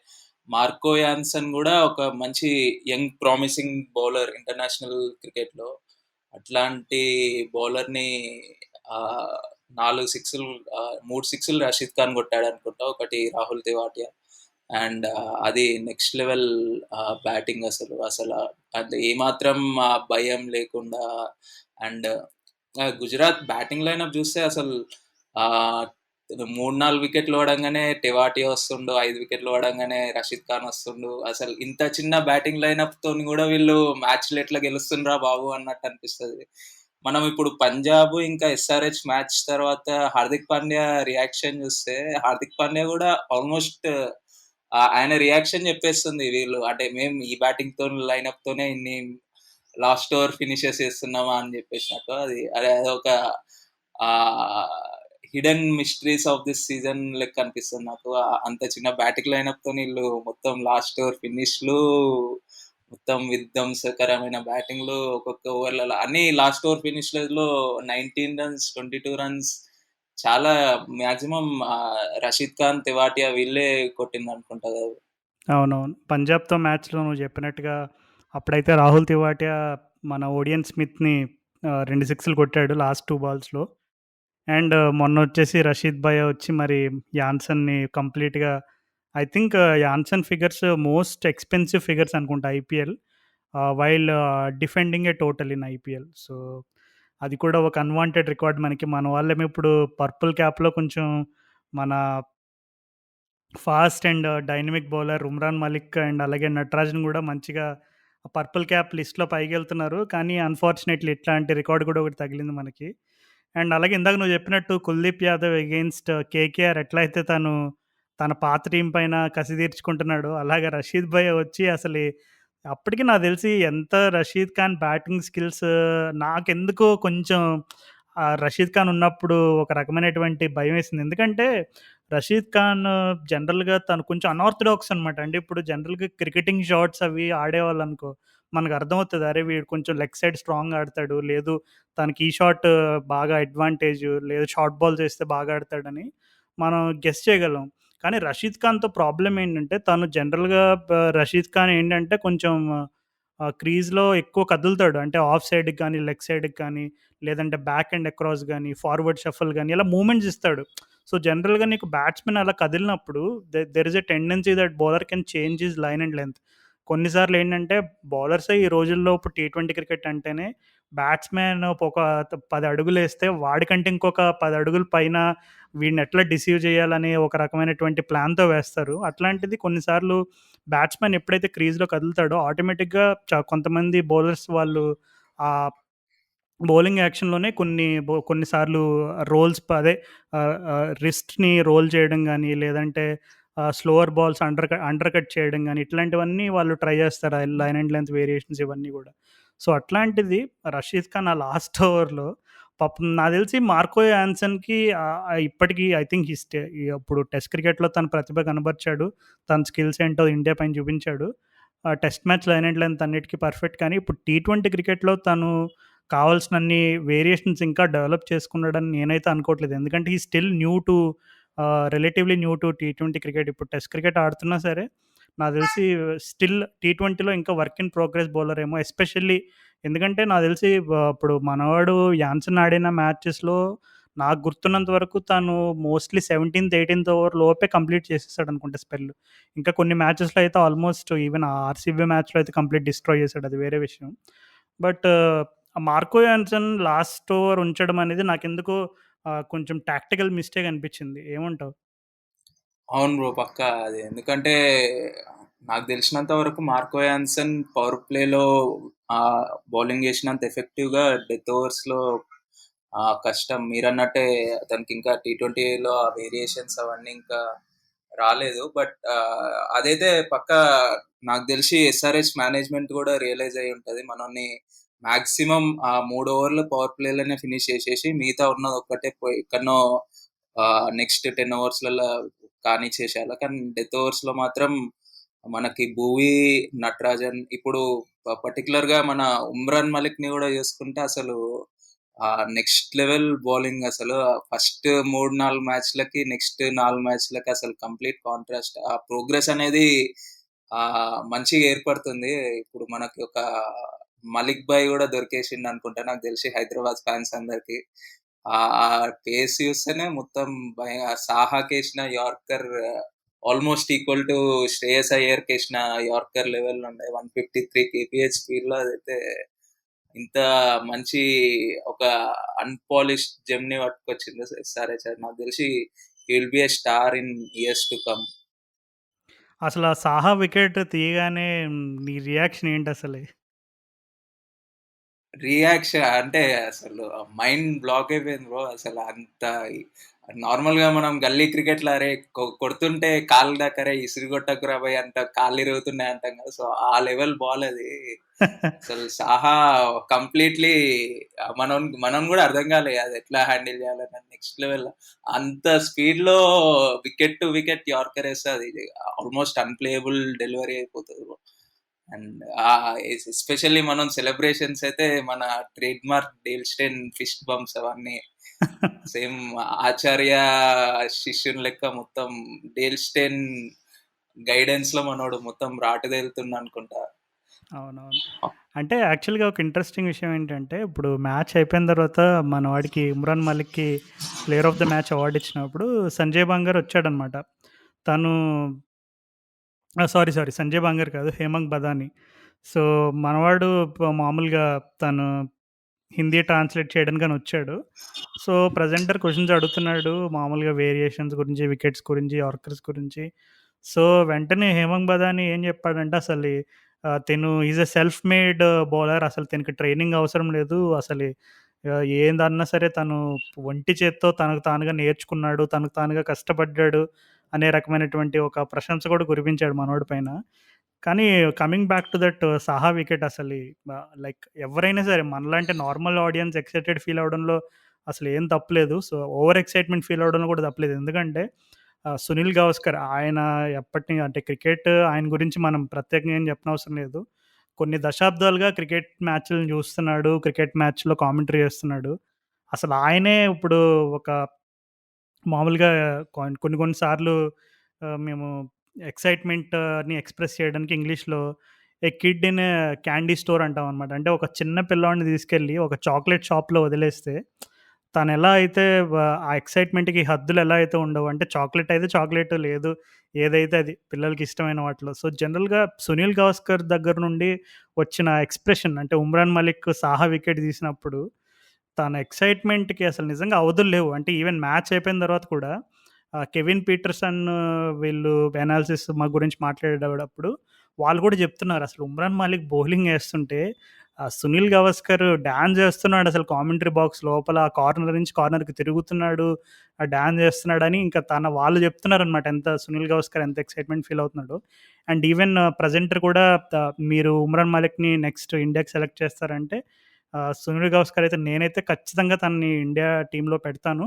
మార్కో యాన్సన్ గూడా ఒక మంచి యంగ్ ప్రామిసింగ్ బౌలర్ ఇంటర్నేషనల్ క్రికెట్‌లో. అట్లాంటి బౌలర్‌ని ఆహ్, 4 సిక్స్‌లు 3 సిక్స్‌లు రషీద్ ఖాన్ కొట్టాడనుకుంటా. ఒకటి రాహుల్ తెవాటియా. అండ్ అది నెక్స్ట్ లెవెల్ బ్యాటింగ్ అసలు. అంటే ఏమాత్రం భయం లేకుండా అండ్ గుజరాత్ బ్యాటింగ్ లైనప్ చూస్తే అసలు ఆహ్, 3, 4 వికెట్లు పడంగానే టెవాటియా వస్తుండు. 5 వికెట్లు పడంగానే రషీద్ ఖాన్ వస్తుండు. అసలు ఇంత చిన్న బ్యాటింగ్ లైనప్‌తోని గూడా వీళ్ళు మ్యాచ్‌లు ఎట్లా గెలుస్తుండ్రా బాబు అన్నట్టు అనిపిస్తది. మనం ఇప్పుడు పంజాబ్ ఇంకా ఎస్ఆర్‌హెచ్ మ్యాచ్ తర్వాత హార్దిక్ పాండ్యా రియాక్షన్ చూస్తే, హార్దిక్ పాండ్యా గూడా ఆల్మోస్ట్ ఆయన రియాక్షన్ చెప్పేస్తుంది. వీళ్ళు అంటే మేము ఈ బ్యాటింగ్‌తోని లైనప్‌తోనే ఇన్ని లాస్ట్ ఓవర్ ఫినిషెస్ చేస్తున్నామా అని చెప్పేసినట్టు. అదొక hidden mysteries of this season లెక్క అనిపిస్తుంది నాకు. అంత చిన్న బ్యాటింగ్ లైనప్‌తోని ఈళ్ళు మొత్తం లాస్ట్ ఓవర్ ఫినిష్‌లు, మొత్తం విధ్వంసకరమైన బ్యాటింగ్‌లు ఒక్కొక్క ఓవర్‌లలో అన్నీ లాస్ట్ ఓవర్ ఫినిష్‌లలో 19 రన్స్, 22 రన్స్ చాలా మాక్సిమం రషీద్ ఖాన్, తెవాటియా వీళ్ళే కొట్టిందనుకుంటా కదా! అవునవును. పంజాబ్‌తో మ్యాచ్‌లో నువ్వు చెప్పినట్టుగా అప్పుడైతే రాహుల్ తెవాటియా మన ఓడియన్ స్మిత్‌ని 2 సిక్స్‌లు కొట్టాడు లాస్ట్ 2 బాల్స్‌లో. అండ్ మొన్నొచ్చేసి రషీద్ భయ్య వచ్చి మరి యాన్సన్‌ని కంప్లీట్‌గా I think Jansen figures most expensive figures అనుకుంటా IPL. While defending a total in IPL. So, అది కూడా ఒక అన్‌వాంటెడ్ రికార్డ్ మనకి. మన వాళ్ళేమో ఇప్పుడు పర్పుల్ క్యాప్‌లో కొంచెం మన fast and dynamic bowler Umran Malik and అలాగే నటరాజన్ గూడా మంచిగా పర్పుల్ క్యాప్ లిస్ట్‌లో పైకెళ్తున్నారు. కానీ అన్‌ఫార్చునేట్‌లీ ఇట్లాంటి రికార్డ్ గూడా ఒకటి తగిలింది మనకి. అండ్ అలాగే ఇందాక నువ్వు చెప్పినట్టు కుల్దీప్ యాదవ్ ఎగెయిన్స్ట్ కేకేఆర్ ఎట్లయితే తన పాత టీమ్ పైన కసి తీర్చుకుంటున్నాడో, అలాగే రషీద్ భయ్య వచ్చి అసలు అప్పటికి నాకు తెలిసి ఎంత రషీద్ ఖాన్ బ్యాటింగ్ స్కిల్స్ నాకెందుకో కొంచెం రషీద్ ఖాన్ ఉన్నప్పుడు ఒక రకమైనటువంటి భయమేసింది. ఎందుకంటే రషీద్ ఖాన్ జనరల్‌గా తను కొంచెం అనార్తోడాక్స్ అనమాట. అంటే ఇప్పుడు జనరల్‌గా క్రికెటింగ్ షాట్స్ అవి ఆడేవాళ్ళనుకో, మనకు అర్థమవుతది. అరే! వీడు కొంచెం లెగ్ సైడ్ స్ట్రాంగ్‌గా ఆడతాడు. లేదు తనకి ఈ షాట్ బాగా అడ్వాంటేజ్, లేదు షార్ట్ బాల్స్ ఏస్తే బాగా ఆడతాడని మనం గెస్ చేయగలం. కానీ రషీద్ ఖాన్‌తో ప్రాబ్లమ్ ఏంటంటే తను జనరల్‌గా రషీద్ ఖాన్ ఏంటంటే కొంచెం క్రీజ్‌లో ఎక్కువ కదులుతాడు. అంటే ఆఫ్ సైడ్‌కి గానీ, లెగ్ సైడ్‌కి గానీ, లేదంటే బ్యాక్ అండ్ అక్రాస్ గానీ, ఫార్వర్డ్ షఫుల్ గానీ ఇలా మూవ్‌మెంట్స్ ఇస్తాడు. సో, జనరల్‌గా నీకు బ్యాట్స్‌మెన్ అలా కదిలినప్పుడు there is a tendency that bowler can change his line and length. కొన్నిసార్లు ఏంటంటే బౌలర్సే ఈ రోజుల్లో ఇప్పుడు టీ20 క్రికెట్ అంటేనే బ్యాట్స్‌మెన్ ఒక 10 అడుగులేస్తే వాడికంటే ఇంకొక 10 అడుగులు పైన వీడిని ఎట్లా డిసీవ్ చేయాలని ఒక రకమైనటువంటి ప్లాన్‌తో వేస్తారు. అట్లాంటిది కొన్నిసార్లు బ్యాట్స్‌మెన్ ఎప్పుడైతే క్రీజ్‌లో కదులుతాడో ఆటోమేటిక్‌గా కొంతమంది బౌలర్స్ వాళ్ళు ఆహ్, బౌలింగ్ యాక్షన్‌లోనే కొన్నిసార్లు రోల్స్ అదే రిస్ట్‌ని రోల్ చేయడం గానీ, లేదంటే స్లోవర్ బాల్స్ అండర్ కట్ చేయడం గానీ, ఇట్లాంటివన్నీ వాళ్ళు ట్రై చేస్తారు. ఆ లైన్ అండ్ లెంత్ వేరియేషన్స్ ఇవన్నీ గూడా. సో, అట్లాంటిది రషీద్ ఖాన్ ఆ లాస్ట్ ఓవర్‌లో పాపం నాకు తెలిసి మార్కో యాన్సన్‌కి ఇప్పటికి ఐ థింక్ ఇప్పుడు టెస్ట్ క్రికెట్‌లో తన ప్రతిభ కనబరిచాడు. తన స్కిల్స్ ఏంటో ఇండియా పైన చూపించాడు. Test match line and length అన్నిటికి పర్ఫెక్ట్. కానీ ఇప్పుడు టీ20 క్రికెట్‌లో తను కావాల్సినన్ని వేరియేషన్స్ ఇంకా డెవలప్ చేసుకున్నాడని నేనైతే అనుకోవట్లేదు. ఎందుకంటే హి still new to relatively new to T20 cricket. ఇప్పుడు టెస్ట్ క్రికెట్ ఆడుతున్నా సరే, నాకు తెలిసి స్టిల్ టీ20లో ఇంకా వర్క్ ఇన్ ప్రోగ్రెస్ బౌలర్ ఏమో. ఎస్పెషల్లీ ఎందుకంటే నాకు తెలిసి ఇప్పుడు మనవాడు యాన్సన్ ఆడిన మ్యాచెస్‌లో నాకు గుర్తున్నంత వరకు తను మోస్ట్‌లీ 17థ్, 18థ్ ఓవర్ లోపే కంప్లీట్ చేసేసాడనుకుంటా స్పెల్. ఇంకా కొన్ని మ్యాచెస్‌లో అయితే ఆల్మోస్ట్ ఈవెన్ ఆర్‌సీబీ మ్యాచ్‌లో అయితే కంప్లీట్ డిస్ట్రాయ్ చేసాడు. అది వేరే విషయం. But Marco Jansen last over ఉంచడం అనేది నాకెందుకో కొంచెం టాక్టికల్ మిస్టేక్ అనిపిచ్చింది. ఏమంటావు? అవును బ్రో. పక్కా అది. ఎందుకంటే నాకు తెలిసినంత వరకు మార్కో యాన్సన్ పవర్ ప్లేలో బౌలింగ్ చేసినంత ఎఫెక్టివ్‌గా డెత్ ఓవర్స్‌లో కష్టం. మీరన్నట్టే అతనికి ఇంకా టీ20లో ఆ వేరియేషన్స్ అవన్నీ ఇంకా రాలేదు. బట్ అదైతే పక్కా నాకు తెలిసి ఎస్ఆర్‌హెచ్ మేనేజ్‌మెంట్ కూడా రియలైజ్ అయ్యి ఉంటది. మనల్ని మాక్సిమం ఆ 3 ఓవర్లు పవర్ ప్లేలోనే ఫినిష్ చేసేసి మిగతా ఉన్నది ఒక్కటే పోయి ఎక్కడనో నెక్స్ట్ 10 ఓవర్స్‌లల్ల కానిచ్చేసేయాల. కానీ డెత్ ఓవర్స్‌లో మాత్రం మనకి భువీ, నటరాజన్ ఇప్పుడు పర్టిక్యులర్‌గా మన ఉమ్రాన్ మలిక్‌ని గూడా చూసుకుంటే అసలు నెక్స్ట్ లెవెల్ బౌలింగ్ అసలు. ఫస్ట్ 3, 4 మ్యాచ్‌లకి, నెక్స్ట్ 4 మ్యాచ్‌లకి అసలు కంప్లీట్ కాంట్రాస్ట్. ఆ ప్రోగ్రెస్ అనేది మంచిగా ఏర్పడుతుంది. ఇప్పుడు మనకి ఒక మలిక్ భాయ్ గూడా దొరికేసిండనుకుంటా నాకు తెలిసి హైదరాబాద్ ఫాన్స్ అందరికి. ఆ పేస్ చూస్తేనే మొత్తం సాహాకేసిన yorker almost equal to Shreyas అయ్యర్‌కేసిన యార్కర్ లెవెల్‌లో ఉండే 153 కేపీహెచ్ స్పీడ్‌లో అదైతే ఇంత మంచి ఒక అన్‌పాలిష్డ్ జెమ్‌ని పట్టుకొచ్చిండు ఎస్ఆర్‌హెచ్. నాకు తెలిసి he will be a star in years to come. అసల సాహా వికెట్ తీయగానే నీ రియాక్షన్ ఏంటసలు? రియాక్షన్ అంటే అసలు మైండ్ బ్లాక్ అయిపోయింది బ్రో. అసలు అంత నార్మల్‌గా మనం గల్లీ క్రికెట్‌లో అరే కొడుతుంటే కాళ్ళు దాకా "అరేయ్! ఇసిరి కొట్టకురా భయ్" అంట కాళ్ళు ఇరుగుతున్నాయి అంటాం కదా! సో, ఆ లెవెల్ బాల్ అది. అసలు సాహా కంప్లీట్‌లీ మనం మనం గూడా అర్థం కాలే అది ఎట్లా హ్యాండిల్ చేయాలని నెక్స్ట్ లెవెల్. అంత స్పీడ్‌లో వికెట్ టు వికెట్ యార్కర్ ఏస్తే అది ఆల్మోస్ట్ అన్‌ప్లేయబుల్ డెలివరీ అయిపోతది బ్రో. అండ్ ఎస్పెషల్లీ మనం సెలబ్రేషన్స్ అయితే మన trade mark Dale Steyn fist bumps అవన్నీ సేమ్ ఆచార్య శిష్యుని లెక్క మొత్తం డేల్ స్టెయిన్ గైడెన్స్ లో మనోడు మొత్తం రాటుదేలుతుండ అనుకుంటా. అవునవును. అంటే యాక్చువల్‌గా ఒక ఇంట్రెస్టింగ్ విషయం ఏంటంటే, ఇప్పుడు మ్యాచ్ అయిపోయిన తర్వాత మన వాడికి ఇమ్రాన్ మలిక్‌కి player of the match award ఇచ్చినప్పుడు సంజయ్ బంగర్ వచ్చాడనమాట. తను సారీ, సంజయ్ బంగర్ కాదు. హేమంగ్ బదాని. సో, మనవాడు మామూలుగా తను హిందీ ట్రాన్స్‌లేట్ చేయడానికని వచ్చాడు. సో, ప్రెజెంటర్ క్వెషన్స్ అడుగుతున్నాడు. మామూలుగా వేరియేషన్స్ గురించి, వికెట్స్ గురించి, యార్కర్స్ గురించి. సో, వెంటనే హేమంగ్ బదాని ఏం చెప్పాడంటే తిను is a self made bowler. అసలు తినకి ట్రైనింగ్ అవసరం లేదు. ఏందన్నా సరే తను ఒంటి చేత్తో తనకు తానుగా నేర్చుకున్నాడు. తనకు తానుగా కష్టపడ్డాడు అనే రకమైనటువంటి ఒక ప్రశంస కూడా కురిపించాడు మనోడి పైన. కానీ coming back to that Saha wicket like ఎవరైనా సరే మనలాంటి నార్మల్ ఆడియన్స్ ఎక్సైటెడ్ ఫీల్ అవ్వడంలో అసలేం తప్పులేదు. సో, ఓవర్ ఎక్సైట్‌మెంట్ ఫీల్ అవ్వడంలో కూడా తప్పులేదు. ఎందుకంటే సునీల్ గవాస్కర్ ఆయన ఎప్పటి అంటే క్రికెట్ ఆయన గురించి మనం ప్రత్యేకంగా ఏం చెప్పనవసరం లేదు. కొన్ని దశాబ్దాలుగా క్రికెట్ మ్యాచ్‌లను జూస్తున్నాడు. క్రికెట్ మ్యాచ్‌లో కామెంటరీ జేస్తున్నాడు. అసలు ఆయనే ఇప్పుడు ఒక మామూలుగా కొన్ని కొన్ని సార్లు మేము ఎక్సైట్‌మెంట్‌ని ఎక్స్‌ప్రెస్ చేయడానికి ఇంగ్లీష్‌లో a kid in a candy store అంటామనమాట. అంటే ఒక చిన్న పిల్లోడిని తీసుకెళ్ళి ఒక చాక్లేట్ షాప్‌లో వదిలేస్తే తనెలా అయితే ఆ ఎక్సైట్‌మెంట్‌కి హద్దులు ఎలా అయితే ఉండవో, అంటే చాక్లేట్ అయితే చాక్లేటు, లేదు ఏదైతే అది పిల్లలకి ఇష్టమైన వాటిలో. సో, జనరల్‌గా సునీల్ గవాస్కర్ దగ్గర నుండి వచ్చిన ఎక్స్‌ప్రెషన్, అంటే ఉమ్రాన్ మలిక్ సాహా వికెట్ తీసినప్పుడు తన ఎక్సైట్‌మెంట్‌కి అసలు నిజంగా అవధులు లేవు. అంటే ఈవెన్ మ్యాచ్ అయిపోయిన తర్వాత కూడా కెవిన్ పీటర్సన్ వీళ్ళు అనాలిసిస్ మా గురించి మాట్లాడేటప్పుడు వాళ్ళు కూడా చెప్తున్నారు. అసలు ఉమ్రాన్ మాలిక్ బౌలింగ్ ఏస్తుంటే సునీల్ గవాస్కర్ డాన్స్ చేస్తున్నాడు అసలు కామెంటరీ బాక్స్ లోపల. ఆ కార్నర్ నుంచి కార్నర్‌కి తిరుగుతున్నాడు. డాన్స్ చేస్తున్నాడని ఇంకా వాళ్ళు చెప్తున్నారనమాట. సునీల్ గవాస్కర్ ఎంత ఎక్సైట్‌మెంట్ ఫీల్ అవుతున్నాడో. అండ్ ఈవెన్ ప్రెజెంటర్ కూడా మీరు ఉమ్రాన్ మాలిక్‌ని నెక్స్ట్ ఇండియాకి సెలెక్ట్ చేస్తారంటే సునీల్ గవాస్కర్ అయితే నేనైతే ఖచ్చితంగా తనని ఇండియా టీమ్‌లో పెడతాను.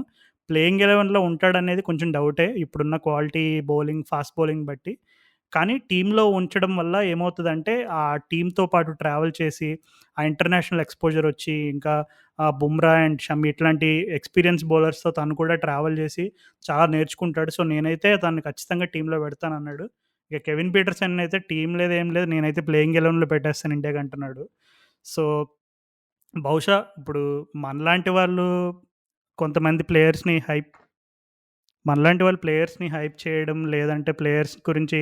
ప్లేయింగ్ 11లో ఉంటాడనేది కొంచెం డౌటే. ఇప్పుడున్న క్వాలిటీ బౌలింగ్, ఫాస్ట్ బౌలింగ్ బట్టి. కానీ టీమ్‌లో ఉంచడం వల్ల ఏమవుతదంటే, ఆ టీమ్‌తో పాటు ట్రావెల్ చేసి, ఆ ఇంటర్నేషనల్ ఎక్స్‌పోజర్ ఒచ్చి, ఇంకా బుమ్రా అండ్ షమి ఇట్లాంటి ఎక్స్‌పీరియన్స్ బౌలర్స్‌తో తను కూడా ట్రావెల్ చేసి చాలా నేర్చుకుంటాడు. సో, నేనైతే తనని ఖచ్చితంగా టీమ్‌లో పెడతానన్నాడు. ఇక కెవిన్ పీటర్సన్ అయితే టీమ్ లేదు, ఏం లేదు. నేనైతే ప్లేయింగ్ 11లో పెట్టేస్తాను ఇండియాకి అంటున్నాడు. సో, బహుశా ఇప్పుడు మనలాంటి వాళ్ళు కొంతమంది ప్లేయర్స్‌ని హైప్ చేయడం, లేదంటే ప్లేయర్స్ గురించి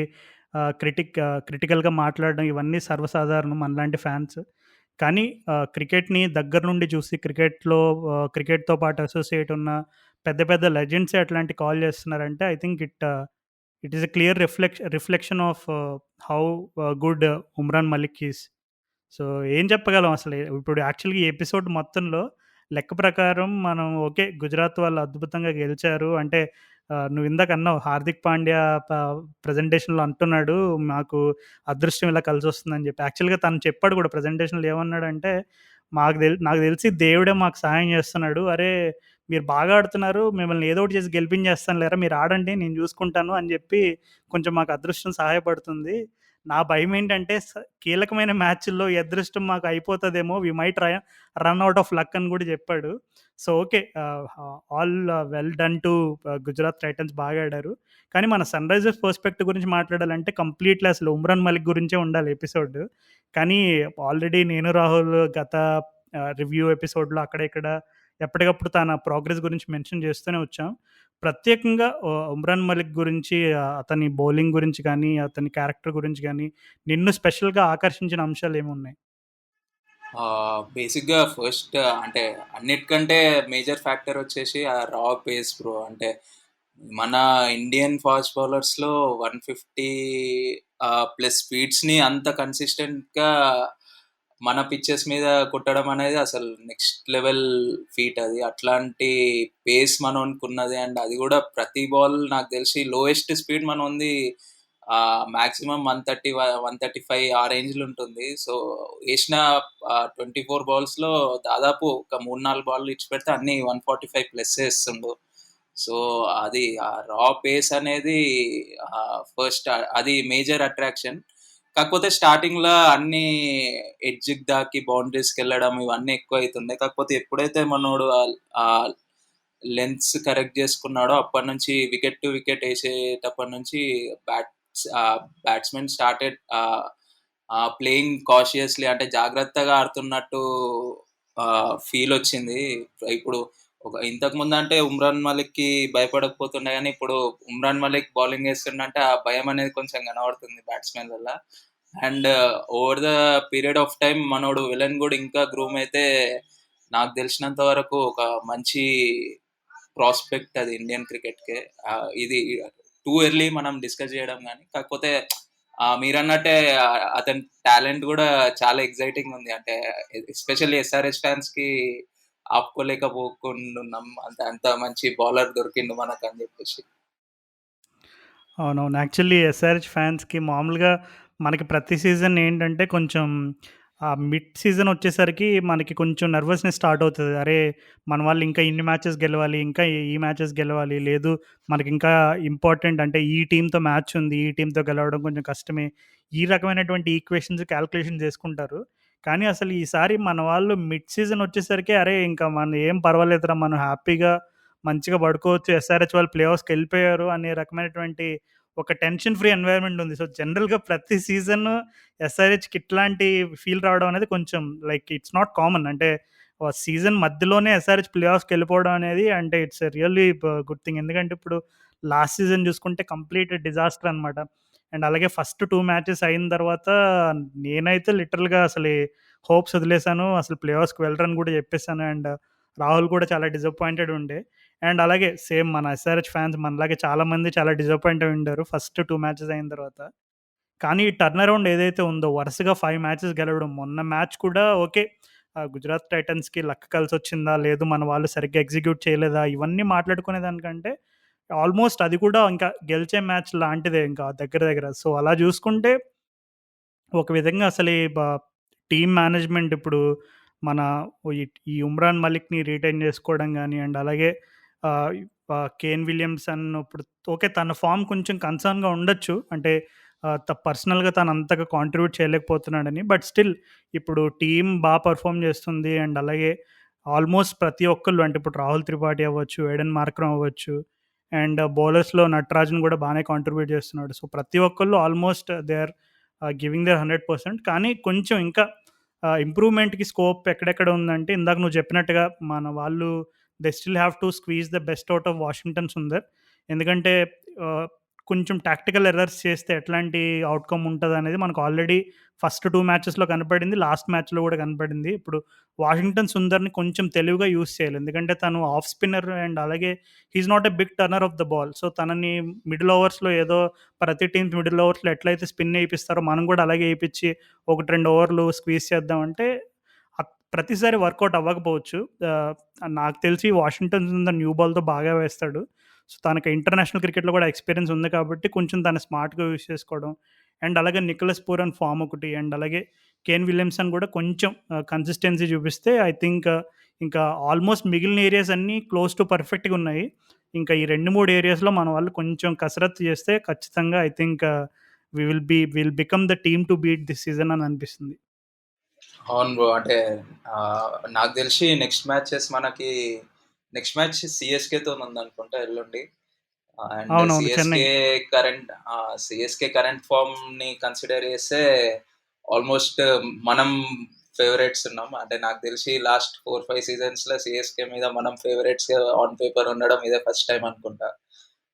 క్రిటికల్‌గా మాట్లాడడం ఇవన్నీ సర్వసాధారణం మనలాంటి ఫ్యాన్స్. కానీ క్రికెట్‌ని దగ్గర నుండి చూసి క్రికెట్‌తో పాటు అసోసియేట్ ఉన్న పెద్ద పెద్ద లెజెండ్సే అట్లాంటి కాల్ చేస్తున్నారంటే I think it is a clear reflection of how good Umran Malik is. So, ఏం చెప్పగలం అసలు? ఇప్పుడు యాక్చువల్‌గా ఈ ఎపిసోడ్ మొత్తంలో లెక్క ప్రకారం మనం ఓకే. గుజరాత్ వాళ్ళు అద్భుతంగా గెలిచారు. అంటే నువ్విందాక అన్నావు హార్దిక్ పాండ్యా ప ప్రెజెంటేషన్‌లో అంటున్నాడు, మాకు అదృష్టం ఇలా కలిసొస్తుందని చెప్పి. యాక్చువల్‌గా తను చెప్పాడు కూడా ప్రెజెంటేషన్‌లో ఏమన్నాడంటే, నాకు తెలిసి దేవుడే మాకు సహాయం చేస్తున్నాడు. అరే! మీరు బాగా ఆడుతున్నారు. మిమ్మల్ని ఏదో ఒకటి చేసి గెలిపించేస్తాను లేరా! మీరు ఆడండి, నేను చూసుకుంటాను అని చెప్పి కొంచెం మాకు అదృష్టం సహాయపడుతుంది. నా భయమేంటంటే కీలకమైన మ్యాచ్‌ల్లో ఈ అదృష్టం మాకు అయిపోతదేమో. We might run out of luck అని గూడా జెప్పాడు. So, okay. All well done to Gujarat Titans బాగా ఆడారు. కానీ మన సన్‌రైజర్స్ పర్స్‌పెక్టివ్ గురించి మాట్లాడాలంటే కంప్లీట్‌లీ అసలు ఉమ్రాన్ మలిక్ గురించే ఉండాలి ఎపిసోడ్. కానీ ఆల్రెడీ నేను, రాహుల్ గత రివ్యూ ఎపిసోడ్‌లో అక్కడ, ఇక్కడ ఎప్పటికప్పుడు తన ప్రోగ్రెస్ గురించి మెన్షన్ చేస్తూనే వచ్చాం. ప్రత్యేకంగా ఉమ్రాన్ మలిక్ గురించి, అతని బౌలింగ్ గురించి గానీ, అతని క్యారెక్టర్ గురించి గానీ, నిన్ను స్పెషల్‌గా ఆకర్షించిన అంశాలేమున్నాయి? బేసిక్‌గా ఫస్ట్ అంటే అన్నిటికంటే మేజర్ ఫ్యాక్టర్ వచ్చేసి ఆ రా పేస్ బ్రో. అంటే మన ఇండియన్ ఫాస్ట్ బౌలర్స్‌లో 150 ప్లస్ స్పీడ్స్‌ని అంత కన్సిస్టెంట్‌గా మన పిచెస్ మీద కొట్టడం అనేది అసలు నెక్స్ట్ లెవెల్ ఫీట్ అది. అట్లాంటి పేస్ మనోనికి అండ్ అది కూడా ప్రతి బాల్ నాకు తెలిసి లోయెస్ట్ స్పీడ్ మనోంది మాక్సిమం 135 ఆ రేంజ్‌లో ఉంటుంది. సో, ఏసిన 24 బాల్స్‌లో దాదాపు ఒక 3, 4 బాల్లు ఇడిచిపెడితే అన్నీ 145 ప్లస్సే ఏస్తుండు. సో, అది ఆ రా పేస్ అనేది ఫస్ట్ అది మేజర్ అట్రాక్షన్. కాకపోతే స్టార్టింగ్‌లో అన్నీ ఎడ్జ్‌కి దాకి బౌండరీస్‌కెళ్ళడం ఇవన్నీ ఎక్కువైతుండే. కాకపోతే ఎప్పుడైతే మనోడు ఆహ్, లెన్స్ కరెక్ట్ చేసుకున్నాడో అప్పటినుంచి వికెట్ టు వికెట్ ఏసేటప్పటి నుంచి బ్యాట్స్‌మెన్ స్టార్టెడ్ ప్లేయింగ్ కాషియస్‌లీ, అంటే జాగ్రత్తగా ఆడుతున్నట్టు ఫీలొచ్చింది. ఇప్పుడు ఇంతకుముందంటే ఉమ్రాన్ మలిక్‌కి భయపడకపోతుండే గానీ, ఇప్పుడు ఉమ్రాన్ మలిక్ బౌలింగ్ ఏస్తుండంటే ఆ భయం అనేది కొంచెం కనబడుతుంది బ్యాట్స్‌మెన్‌లల్ల. And over the period of time మనోడు విలన్ గూడా ఇంకా గ్రూమ్ అయితే నాకు తెలిసినంత వరకు ఒక మంచి ప్రాస్పెక్ట్ అది ఇండియన్ క్రికెట్‌కే. ఇది టూ ఎర్లీ మనం డిస్కస్ చేయడం గానీ, కాకపోతే మీరన్నట్టే అతని టాలెంట్ గూడా చాలా ఎక్సైటింగ్ ఉంది. అంటే ఎస్పెషల్లీ ఎస్ఆర్‌హెచ్ ఫ్యాన్స్‌కి ఆపుకోలేకపోకుండున్నాం. అంత అంత మంచి బౌలర్ దొరికిండు మనకని జెప్పేసి. అవునవును. యాక్చువల్లీ ఎస్ఆర్‌హెచ్ ఫ్యాన్స్‌కి మామూలుగా మనకి ప్రతి సీజన్ ఏంటంటే కొంచెం ఆ మిడ్ సీజన్ వచ్చేసరికి మనకి కొంచెం నెర్వస్‌నెస్ స్టార్ట్ అవుతది. అరే! మన వాళ్ళు ఇంకా ఇన్ని మ్యాచెస్ గెలవాలి. ఇంకా ఈ మ్యాచెస్ గెలవాలి. లేదు మనకింకా ఇంపార్టెంట్ అంటే ఈ టీమ్‌తో మ్యాచ్ ఉంది. ఈ టీమ్‌తో గెలవడం కొంచెం కష్టమే. ఈ రకమైనటువంటి ఈక్వేషన్స్, కాలిక్యులేషన్స్ చేసుకుంటారు. కానీ అసలు ఈసారి మన వాళ్ళు మిడ్ సీజన్ వచ్చేసరికి అరే! ఇంకా మనం ఏం పర్వాలేదురా మనం హ్యాపీగా మంచిగా పడుకోవచ్చు. ఎస్ఆర్‌హెచ్ వాళ్ళు ప్లే ఆఫ్స్‌కెళ్ళిపోయారు అనే రకమైనటువంటి ఒక టెన్షన్ ఫ్రీ ఎన్వైర్న్‌మెంట్ ఉంది. సో, జనరల్‌గా ప్రతి సీజన్ ఎస్ఆర్‌హెచ్‌కి ఇట్లాంటి ఫీల్ రావడం అనేది కొంచెం లైక్ ఇట్స్ నాట్ కామన్. అంటే సీజన్ మధ్యలోనే ఎస్ఆర్‌హెచ్ ప్లే ఆఫ్స్‌కెళ్ళిపోవడం అనేది అంటే ఇట్స్ రియల్లీ గుడ్ థింగ్. ఎందుకంటే ఇప్పుడు లాస్ట్ సీజన్ చూసుకుంటే కంప్లీట్ డిజాస్టర్ అనమాట. అండ్ అలాగే ఫస్ట్ 2 మ్యాచెస్ అయిన తర్వాత నేనైతే లిటరల్‌గా అసలు హోప్స్ వదిలేసాను. అసలు ప్లే ఆఫ్స్‌కి వెళ్ళరని కూడా చెప్పేసాను. అండ్ రాహుల్ కూడా చాలా డిసప్పాయింటెడ్ ఉండే. అండ్ అలాగే సేమ్ మన ఎస్ఆర్‌హెచ్ ఫ్యాన్స్ మనలాగే చాలామంది చాలా డిసప్పాయింట్ అయి ఉండారు ఫస్ట్ 2 మ్యాచెస్ అయిన తర్వాత. కానీ ఈ టర్న్ అరౌండ్ ఏదైతే ఉందో వరుసగా 5 మ్యాచెస్ గెలవడం. మొన్న మ్యాచ్ కూడా ఓకే. గుజరాత్ టైటన్స్‌కి లక్ కలిసొచ్చిందా? లేదు మన వాళ్ళు సరిగ్గా ఎగ్జిక్యూట్ చేయలేదా? ఇవన్నీ మాట్లాడుకునే దానికంటే ఆల్మోస్ట్ అది కూడా ఇంకా గెలిచే మ్యాచ్ లాంటిదే ఇంకా దగ్గర దగ్గర. సో, అలా చూసుకుంటే ఒక విధంగా అసలు టీమ్ మేనేజ్‌మెంట్ ఇప్పుడు మన ఈ ఈ ఉమ్రాన్ మలిక్‌ని రిటైన్ చేసుకోవడం గానియండి, అలాగే ఆహ్, కేన్ విలియమ్సన్ ఇప్పుడు ఓకే. తన ఫార్మ్ కొంచెం కన్సర్న్‌గా ఉండొచ్చు. అంటే పర్సనల్‌గా తను అంతగా కాంట్రిబ్యూట్ చేయలేకపోతున్నాడని. బట్ స్టిల్ ఇప్పుడు టీమ్ పెర్ఫార్మ్ చేస్తుంది. అండ్ అలాగే ఆల్మోస్ట్ ప్రతి ఒక్కళ్ళు అంటే ఇప్పుడు రాహుల్ త్రిపాఠి అవ్వచ్చు, ఏడెన్ మార్క్రమ్ అవ్వచ్చు, అండ్ బౌలర్స్‌లో నటరాజన్ కూడా బానే కాంట్రిబ్యూట్ చేస్తున్నాడు. సో, ప్రతి ఒక్కళ్ళు almost they are giving their 100%. కానీ కొంచెం ఇంకా ఇంప్రూవ్‌మెంట్‌కి స్కోప్ ఎక్కడెక్కడ ఉందంటే ఇందాక నువ్వు చెప్పినట్టుగా మన వాళ్ళు they still have to squeeze the best out of Washington Sundar. ఎందుకంటే ఆహ్, కొంచెం టాక్టికల్ ఎర్రర్స్ చేస్తే ఎట్లాంటి ఔట్‌కమ్ ఉంటదనేది మనకు ఆల్రెడీ ఫస్ట్ 2 మ్యాచెస్‌లో కనపడింది. లాస్ట్ మ్యాచ్‌లో కూడా కనపడింది. ఇప్పుడు వాషింగ్టన్ సుందర్‌ని కొంచెం తెలివిగా యూజ్ చేయాలి. ఎందుకంటే తను ఆఫ్ స్పిన్నర్ అండ్ అలాగే he is not a big turner of the ball. So, తనని మిడిల్ ఓవర్స్‌లో ఏదో ప్రతి టీమ్స్ మిడిల్ ఓవర్స్‌లో ఎట్లయితే స్పిన్ ఏపిస్తారో మనం కూడా అలాగే ఏపిచ్చి 1, 2 ఓవర్లు స్క్వీజ్ చేద్దామంటే ప్రతిసారి వర్కౌట్ అవ్వకపోవచ్చు. ఆహ్, నాకు తెలిసి వాషింగ్టన్ సుందర్ న్యూ బాల్‌తో బాగా వేస్తాడు. సో, తనకి ఇంటర్నేషనల్ క్రికెట్‌లో కూడా ఎక్స్‌పీరియన్స్ ఉంది కాబట్టి కొంచెం తను స్మార్ట్‌గా యూజ్ చేసుకోవడం. అండ్ అలాగే నికోలస్ పూరన్ ఫార్మ్ ఒకటి. అండ్ అలాగే కేన్ విలియమ్సన్ కూడా కొంచెం కన్సిస్టెన్సీ చూపిస్తే ఐ థింక్ ఇంకా ఆల్మోస్ట్ మిగిలిన ఏరియాస్ అన్నీ క్లోజ్ టు పర్ఫెక్ట్‌గా ఉన్నాయి. ఇంకా ఈ 2, 3 ఏరియాస్‌లో మన వాళ్ళు కొంచెం కసరత్తు చేస్తే ఖచ్చితంగా I think will become the team to beat this season అని అనిపిస్తుంది. అవును బ్రో. అంటే నాకు తెలిసి నెక్స్ట్ మ్యాచ్ సీఎస్‌కేతోనుందనుకుంటా ఎల్లుండి. అండ్ అవునవును. చెన్నై. సీఎస్‌కే కరెంట్ ఫార్మ్‌ని కన్సిడర్ చేస్తే ఆల్మోస్ట్ మనం ఫేవరెట్స్ ఉన్నాం. అంటే నాకు తెలిసి లాస్ట్ 4, 5 సీజన్స్‌లో సీఎస్‌కే మీద మనం ఫేవరెట్స్‌గా ఆన్ పేపర్ ఉండడం ఇదే ఫస్ట్ టైమ్ అనుకుంటా.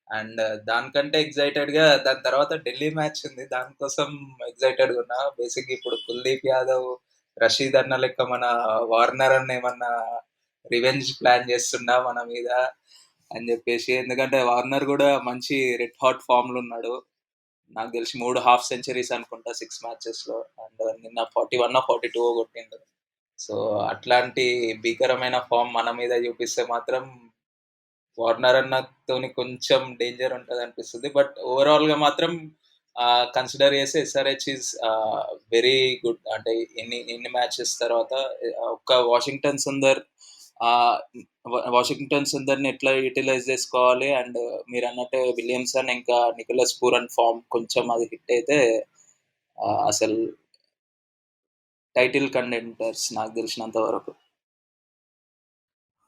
అండ్ దానికంటే దాని తర్వాత ఢిల్లీ మ్యాచ్ ఉంది. దానికోసం ఎక్సైటెడ్‌గా ఉన్నా. బేసిక్‌గా ఇప్పుడు కుల్దీప్ యాదవ్, రషీద్ అన్న లెక్క మన వార్నర్ అన్న ఏమన్నా రివెంజ్ ప్లాన్ చేస్తుండా మన మీద అని చెప్పేసి. ఎందుకంటే వార్నర్ కూడా మంచి రెడ్ హాట్ ఫామ్‌లో ఉన్నాడు. నాకు తెలిసి 3 హాఫ్ సెంచరీస్ అనుకుంటా 6 మ్యాచెస్‌లో. అండ్ నిన్న 41 42 కొట్టిండు. సో, అట్లాంటి భీకరమైన ఫామ్ మన మీద చూపిస్తే మాత్రం వార్నర్ అన్నతోని కొంచెం డేంజర్ ఉంటదనిపిస్తుంది. బట్ ఓవరాల్‌గా మాత్రం కన్సిడర్ చేస్తే ఎస్ఆర్‌హెచ్ ఈస్ వెరీ గుడ్. అంటే ఇన్ని మ్యాచెస్ తర్వాత ఒక్క ఆహ్, వాషింగ్టన్ సుందర్‌ని ఎట్లా యుటిలైజ్ చేసుకోవాలి అండ్ మీరన్నట్టే విలియమ్సన్ ఇంకా నికోలస్ పూరన్ ఫార్మ్ కొంచెం అది హిట్ అయితే అసలు టైటిల్ కంటెండర్స్ నాకు తెలిసినంత వరకు.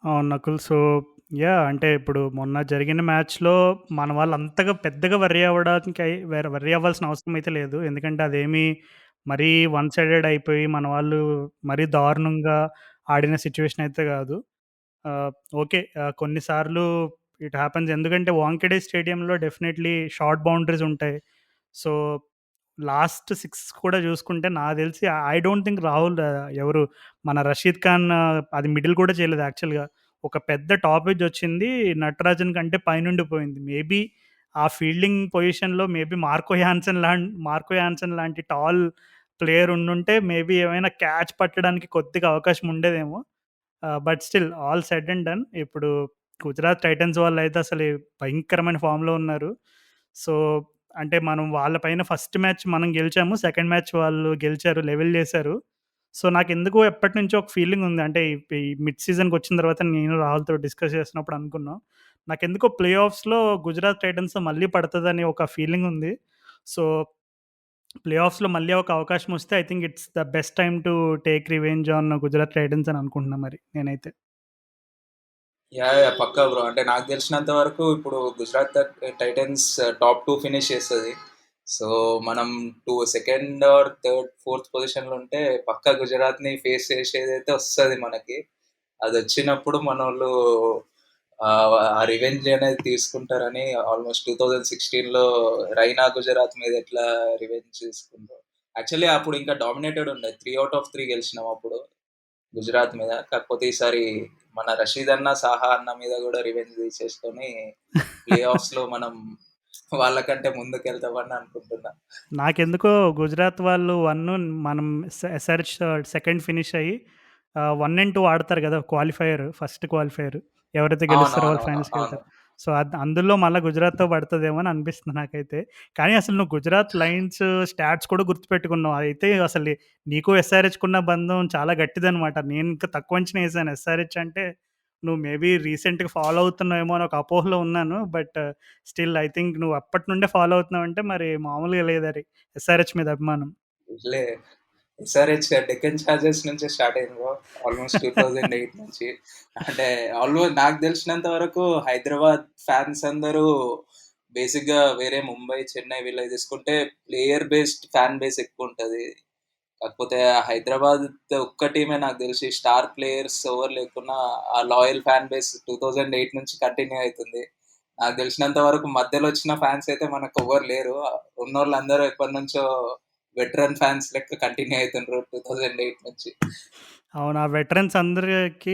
అవును. నకుల్. సో, అంటే ఇప్పుడు మొన్న జరిగిన మ్యాచ్‌లో మన వాళ్ళు అంతగా పెద్దగా వర్రీ అవ్వాల్సిన అవసరం అయితే లేదు. ఎందుకంటే అదేమి మరీ వన్ సైడెడ్ అయిపోయి మన వాళ్ళు మరీ దారుణంగా ఆడిన సిట్యుయేషన్ అయితే గాదు. ఆహ్, ఓకే. కొన్ని సార్లు ఇట్ హ్యాపెన్స్. ఎందుకంటే వాంఖెడే స్టేడియంలో డెఫినైట్‌లీ షార్ట్ బౌండరీస్ ఉంటాయి. సో, లాస్ట్ 6 కూడా చూసుకుంటే నాకు తెలిసి ఐ డోంట్ థింక్ రాహుల్ ఎవరు మన రషీద్ ఖాన్ అది మిడిల్ కూడా చేయలేదు యాక్చువల్‌గా. ఒక పెద్ద టాప్ ఎడ్జ్ వచ్చింది. నటరాజన్ కంటే పైనుండి పోయింది. మేబీ ఆ ఫీల్డింగ్ పొజిషన్‌లో మేబీ మార్కో యాన్సన్ లాంటి టాల్ ప్లేయర్ ఉండుంటే మేబీ ఏమైనా క్యాచ్ పట్టడానికి కొద్దిగా అవకాశం ఉండేదేమో. But still all said and done. ఇప్పుడు గుజరాత్ టైటన్స్ వాళ్ళైతే అసలు భయంకరమైన ఫామ్‌లో ఉన్నారు. సో, అంటే మనం వాళ్ళ పైన ఫస్ట్ మ్యాచ్ మనం గెలిచాము. సెకండ్ మ్యాచ్ వాళ్ళు గెలిచారు. లెవెల్ చేశారు. సో, నాకెందుకో ఎప్పటినుంచో ఒక ఫీలింగ్ ఉంది. అంటే ఈ మిడ్ సీజన్‌కొచ్చిన తర్వాత నేను రాహుల్‌తో డిస్కస్ చేసినప్పుడు అనుకున్నాం. నాకెందుకో ప్లే ఆఫ్స్‌లో గుజరాత్ టైటన్స్ మళ్ళీ పడతదని ఒక ఫీలింగ్ ఉంది. సో, ప్లే ఆఫ్స్‌లో మళ్ళీ ఒక అవకాశం వస్తే I think it's the best time to take revenge on Gujarat Titans అని అనుకుంటున్నా మరి నేనైతే. పక్కా బ్రో. అంటే నాకు తెలిసినంత వరకు ఇప్పుడు గుజరాత్ టైటన్స్ టాప్ 2 ఫినిష్ చేస్తది. సో, మనం సెకండ్ ఆర్ థర్డ్, ఫోర్త్ పొజిషన్‌లో ఉంటే పక్కా గుజరాత్‌ని ఫేస్ చేసేదైతే వస్తది మనకి. అదొచ్చినప్పుడు మనోళ్ళు ఆ రివెంజ్ అనేది తీసుకుంటారని ఆల్మోస్ట్ 2016లో రైనా గుజరాత్ మీద ఎట్లా రివెంజ్ తీసుకుందో. యాక్చువల్లీ అప్పుడు ఇంకా డామినేటెడ్ ఉండే. 3 ఔట్ ఆఫ్ 3 గెలిచినాం అప్పుడు గుజరాత్ మీద. కాకపోతే ఈసారి మన రషీద్ అన్న, సాహా అన్న మీద కూడా రివెంజ్ తీసేసుకొని ప్లే ఆఫ్స్‌లో మనం వాళ్ళకంటే ముందుకెళ్తామని అనుకుంటున్నా. నాకెందుకో గుజరాత్ వాళ్ళు 1 మనం ఎస్ఆర్‌హెచ్ సెకండ్ ఫినిష్ అయ్యి 1 అండ్ 2 ఆడతారు గదా! క్వాలిఫైయర్ ఫస్ట్ క్వాలిఫైయర్ ఎవరైతే గెలుస్తారో వాళ్ళు అవునవునవును. అవును. ఫైనల్స్‌కెళ్తారు. సో, అందులో మళ్ళా గుజరాత్‌తో పడతదేమో అని అనిపిస్తుంది నాకైతే. కానీ అసలు నువ్వు గుజరాత్ లయన్స్ స్టాట్స్ కూడా గుర్తుపెట్టుకున్నావు. అయితే అసలు నీకు ఎస్ఆర్‌హెచ్‌కున్న బంధం చాలా గట్టిదనమాట. నేను ఇంకా తక్కువ అంచనా ఏసాను. ఎస్ఆర్‌హెచ్ అంటే నువ్వు మేబీ రీసెంట్‌గా ఫాలో అవుతున్నావేమో అని ఒక అపోహలో ఉన్నాను. బట్ స్టిల్ ఐ థింక్ నువ్వు అప్పటి నుండే ఫాలో అవుతున్నావంటే మరి మామూలుగా లేదది ఎస్ఆర్‌హెచ్ మీద అభిమానం. లే ఎస్ఆర్‌హెచ్ డెక్కన్ చార్జర్స్ నుంచే స్టార్ట్ అయింది బ్రో. ఆల్మోస్ట్ 2008 నుంచి. అంటే నాకు తెలిసినంత వరకు హైదరాబాద్ ఫ్యాన్స్ అందరూ బేసిక్‌గా వేరే ముంబై, చెన్నై వీళ్ళవి తీసుకుంటే ప్లేయర్ బేస్డ్ ఫ్యాన్ బేస్ ఎక్కువుంటది. కాకపోతే హైదరాబాద్ ఒక్క టీమే నాకు తెలిసి స్టార్ ప్లేయర్స్ ఎవరు లేకున్నా ఆ లాయల్ ఫ్యాన్ బేస్ 2008 నుంచి కంటిన్యూ అయితుంది. నాకు తెలిసినంత వరకు మధ్యలో వచ్చిన ఫ్యాన్స్ అయితే మనకు ఎవ్వరు లేరు. ఉన్నోళ్ళందరూ ఎప్పటినుంచో వెటరన్ ఫ్యాన్స్ లెక్క కంటిన్యూ అయితుండ్రు 2008 నుంచి. అవును. ఆ వెటరన్స్ అందరికి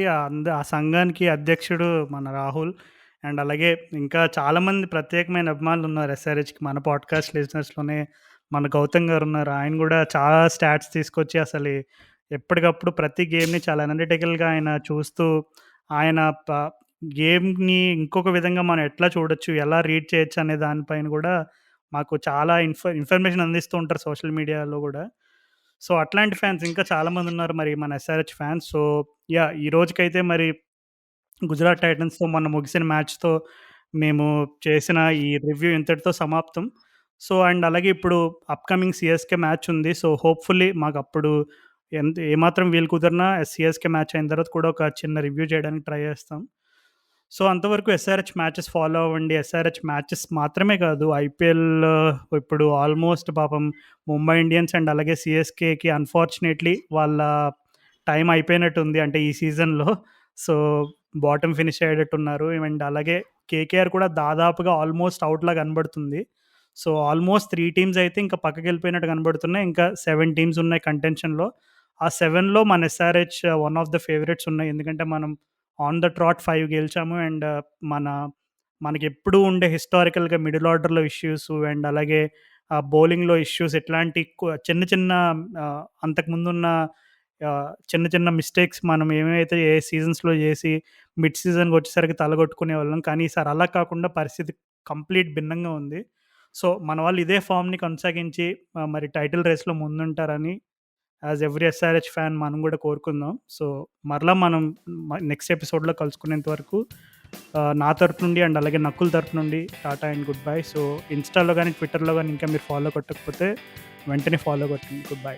ఆ సంఘానికి అధ్యక్షుడు మన రాహుల్. అండ్ అలాగే ఇంకా చాలామంది ప్రత్యేకమైన అభిమానులున్నారు ఎస్ఆర్‌హెచ్‌కి. మన పాడ్‌కాస్ట్ లిజనర్స్‌లోనే మన గౌతమ్ గారున్నారు. ఆయన గూడా చాలా స్టాట్స్ తీసుకొచ్చి ఎప్పటికప్పుడు ప్రతి గేమ్‌ని చాలా అనలిటికల్‌గా ఆయన చూస్తూ ఆయన ప గేమ్‌ని ఇంకొక విధంగా మనం ఎట్లా చూడొచ్చు, ఎలా రీడ్ చేయొచ్చు అనే దానిపైన గూడా మాకు చాలా ఇన్ఫర్మేషన్ అందిస్తూ ఉంటారు సోషల్ మీడియాలో గూడా. సో, అట్లాంటి ఫ్యాన్స్ ఇంకా చాలామందున్నారు మరి మన ఎస్ఆర్‌హెచ్ ఫ్యాన్స్. సో, ఈ రోజుకైతే మరి గుజరాత్ టైటన్స్‌తో మొన్న ముగిసిన మ్యాచ్‌తో మేము చేసిన ఈ రివ్యూ ఇంతటితో సమాప్తం. సో, అండ్ అలాగే ఇప్పుడు అప్‌కమింగ్ సీఎస్‌కే మ్యాచ్ ఉంది. సో, హోప్‌ఫుల్లీ మాకప్పుడు ఏమాత్రం వీలు కుదిరినా సీఎస్‌కే మ్యాచ్ అయిన తర్వాత కూడా ఒక చిన్న రివ్యూ చేయడానికి ట్రై చేస్తాం. సో, అంతవరకు ఎస్ఆర్‌హెచ్ మ్యాచెస్ ఫాలో అవ్వండి. ఎస్ఆర్‌హెచ్ మ్యాచెస్ మాత్రమే కాదు ఐపీఎల్ ఇప్పుడు ఆల్మోస్ట్ పాపం ముంబై ఇండియన్స్ అండ్ అలాగే సీఎస్‌కేకి అన్‌ఫార్చునేట్‌లీ వాళ్ళ టైం అయిపోయినట్టుంది. అంటే ఈ సీజన్‌లో. సో, బాటమ్ ఫినిష్ అయ్యేటట్టున్నారు. అండ్ అలాగే కేకేఆర్ కూడా దాదాపుగా ఆల్మోస్ట్ ఔట్‌లా కనబడుతుంది. సో, ఆల్మోస్ట్ 3 టీమ్స్ అయితే ఇంకా పక్కకెళ్ళిపోయినట్టు కనబడుతున్నాయి. ఇంకా 7 టీమ్స్ ఉన్నాయి కంటెన్షన్‌లో. ఆ 7లో మన SRH one of the favourites ఉన్నాయి. ఎందుకంటే మనం ఆన్ ద ట్రాట్ 5 గెలిచాము. అండ్ మన మనకెప్పుడూ ఉండే హిస్టారికల్‌గా మిడిల్ ఆర్డర్‌లో ఇష్యూస్ అండ్ అలాగే బౌలింగ్‌లో ఇష్యూస్ ఇట్లాంటి చిన్న చిన్న అంతకుముందున్న చిన్న చిన్న మిస్టేక్స్ మనం ఏమైతే ఏ సీజన్స్‌లో చేసి మిడ్ సీజన్‌కొచ్చేసరికి తలగొట్టుకునేవాళ్ళం. కానీ ఈసారి అలా కాకుండా పరిస్థితి కంప్లీట్ భిన్నంగా ఉంది. సో, మన వాళ్ళు ఇదే ఫార్మ్‌ని కొనసాగించి మరి టైటిల్ రేస్‌లో ముందుంటారని యాస్ ఎవ్రి ఎస్ఆర్‌హెచ్ ఫ్యాన్ మనం గూడా కోరుకుందాం. సో, మరలా మనం నెక్స్ట్ ఎపిసోడ్‌లో కలుసుకునేంత వరకు నా తరపు నుండి అండ్ అలాగే నకుల్ తరపు నుండి Tata and good bye. So, ఇన్‌స్టాలో గాని, ట్విట్టర్‌లో గాని ఇంకా మీరు ఫాలో కొట్టకపోతే వెంటనే ఫాలో కొట్టండి. Good bye.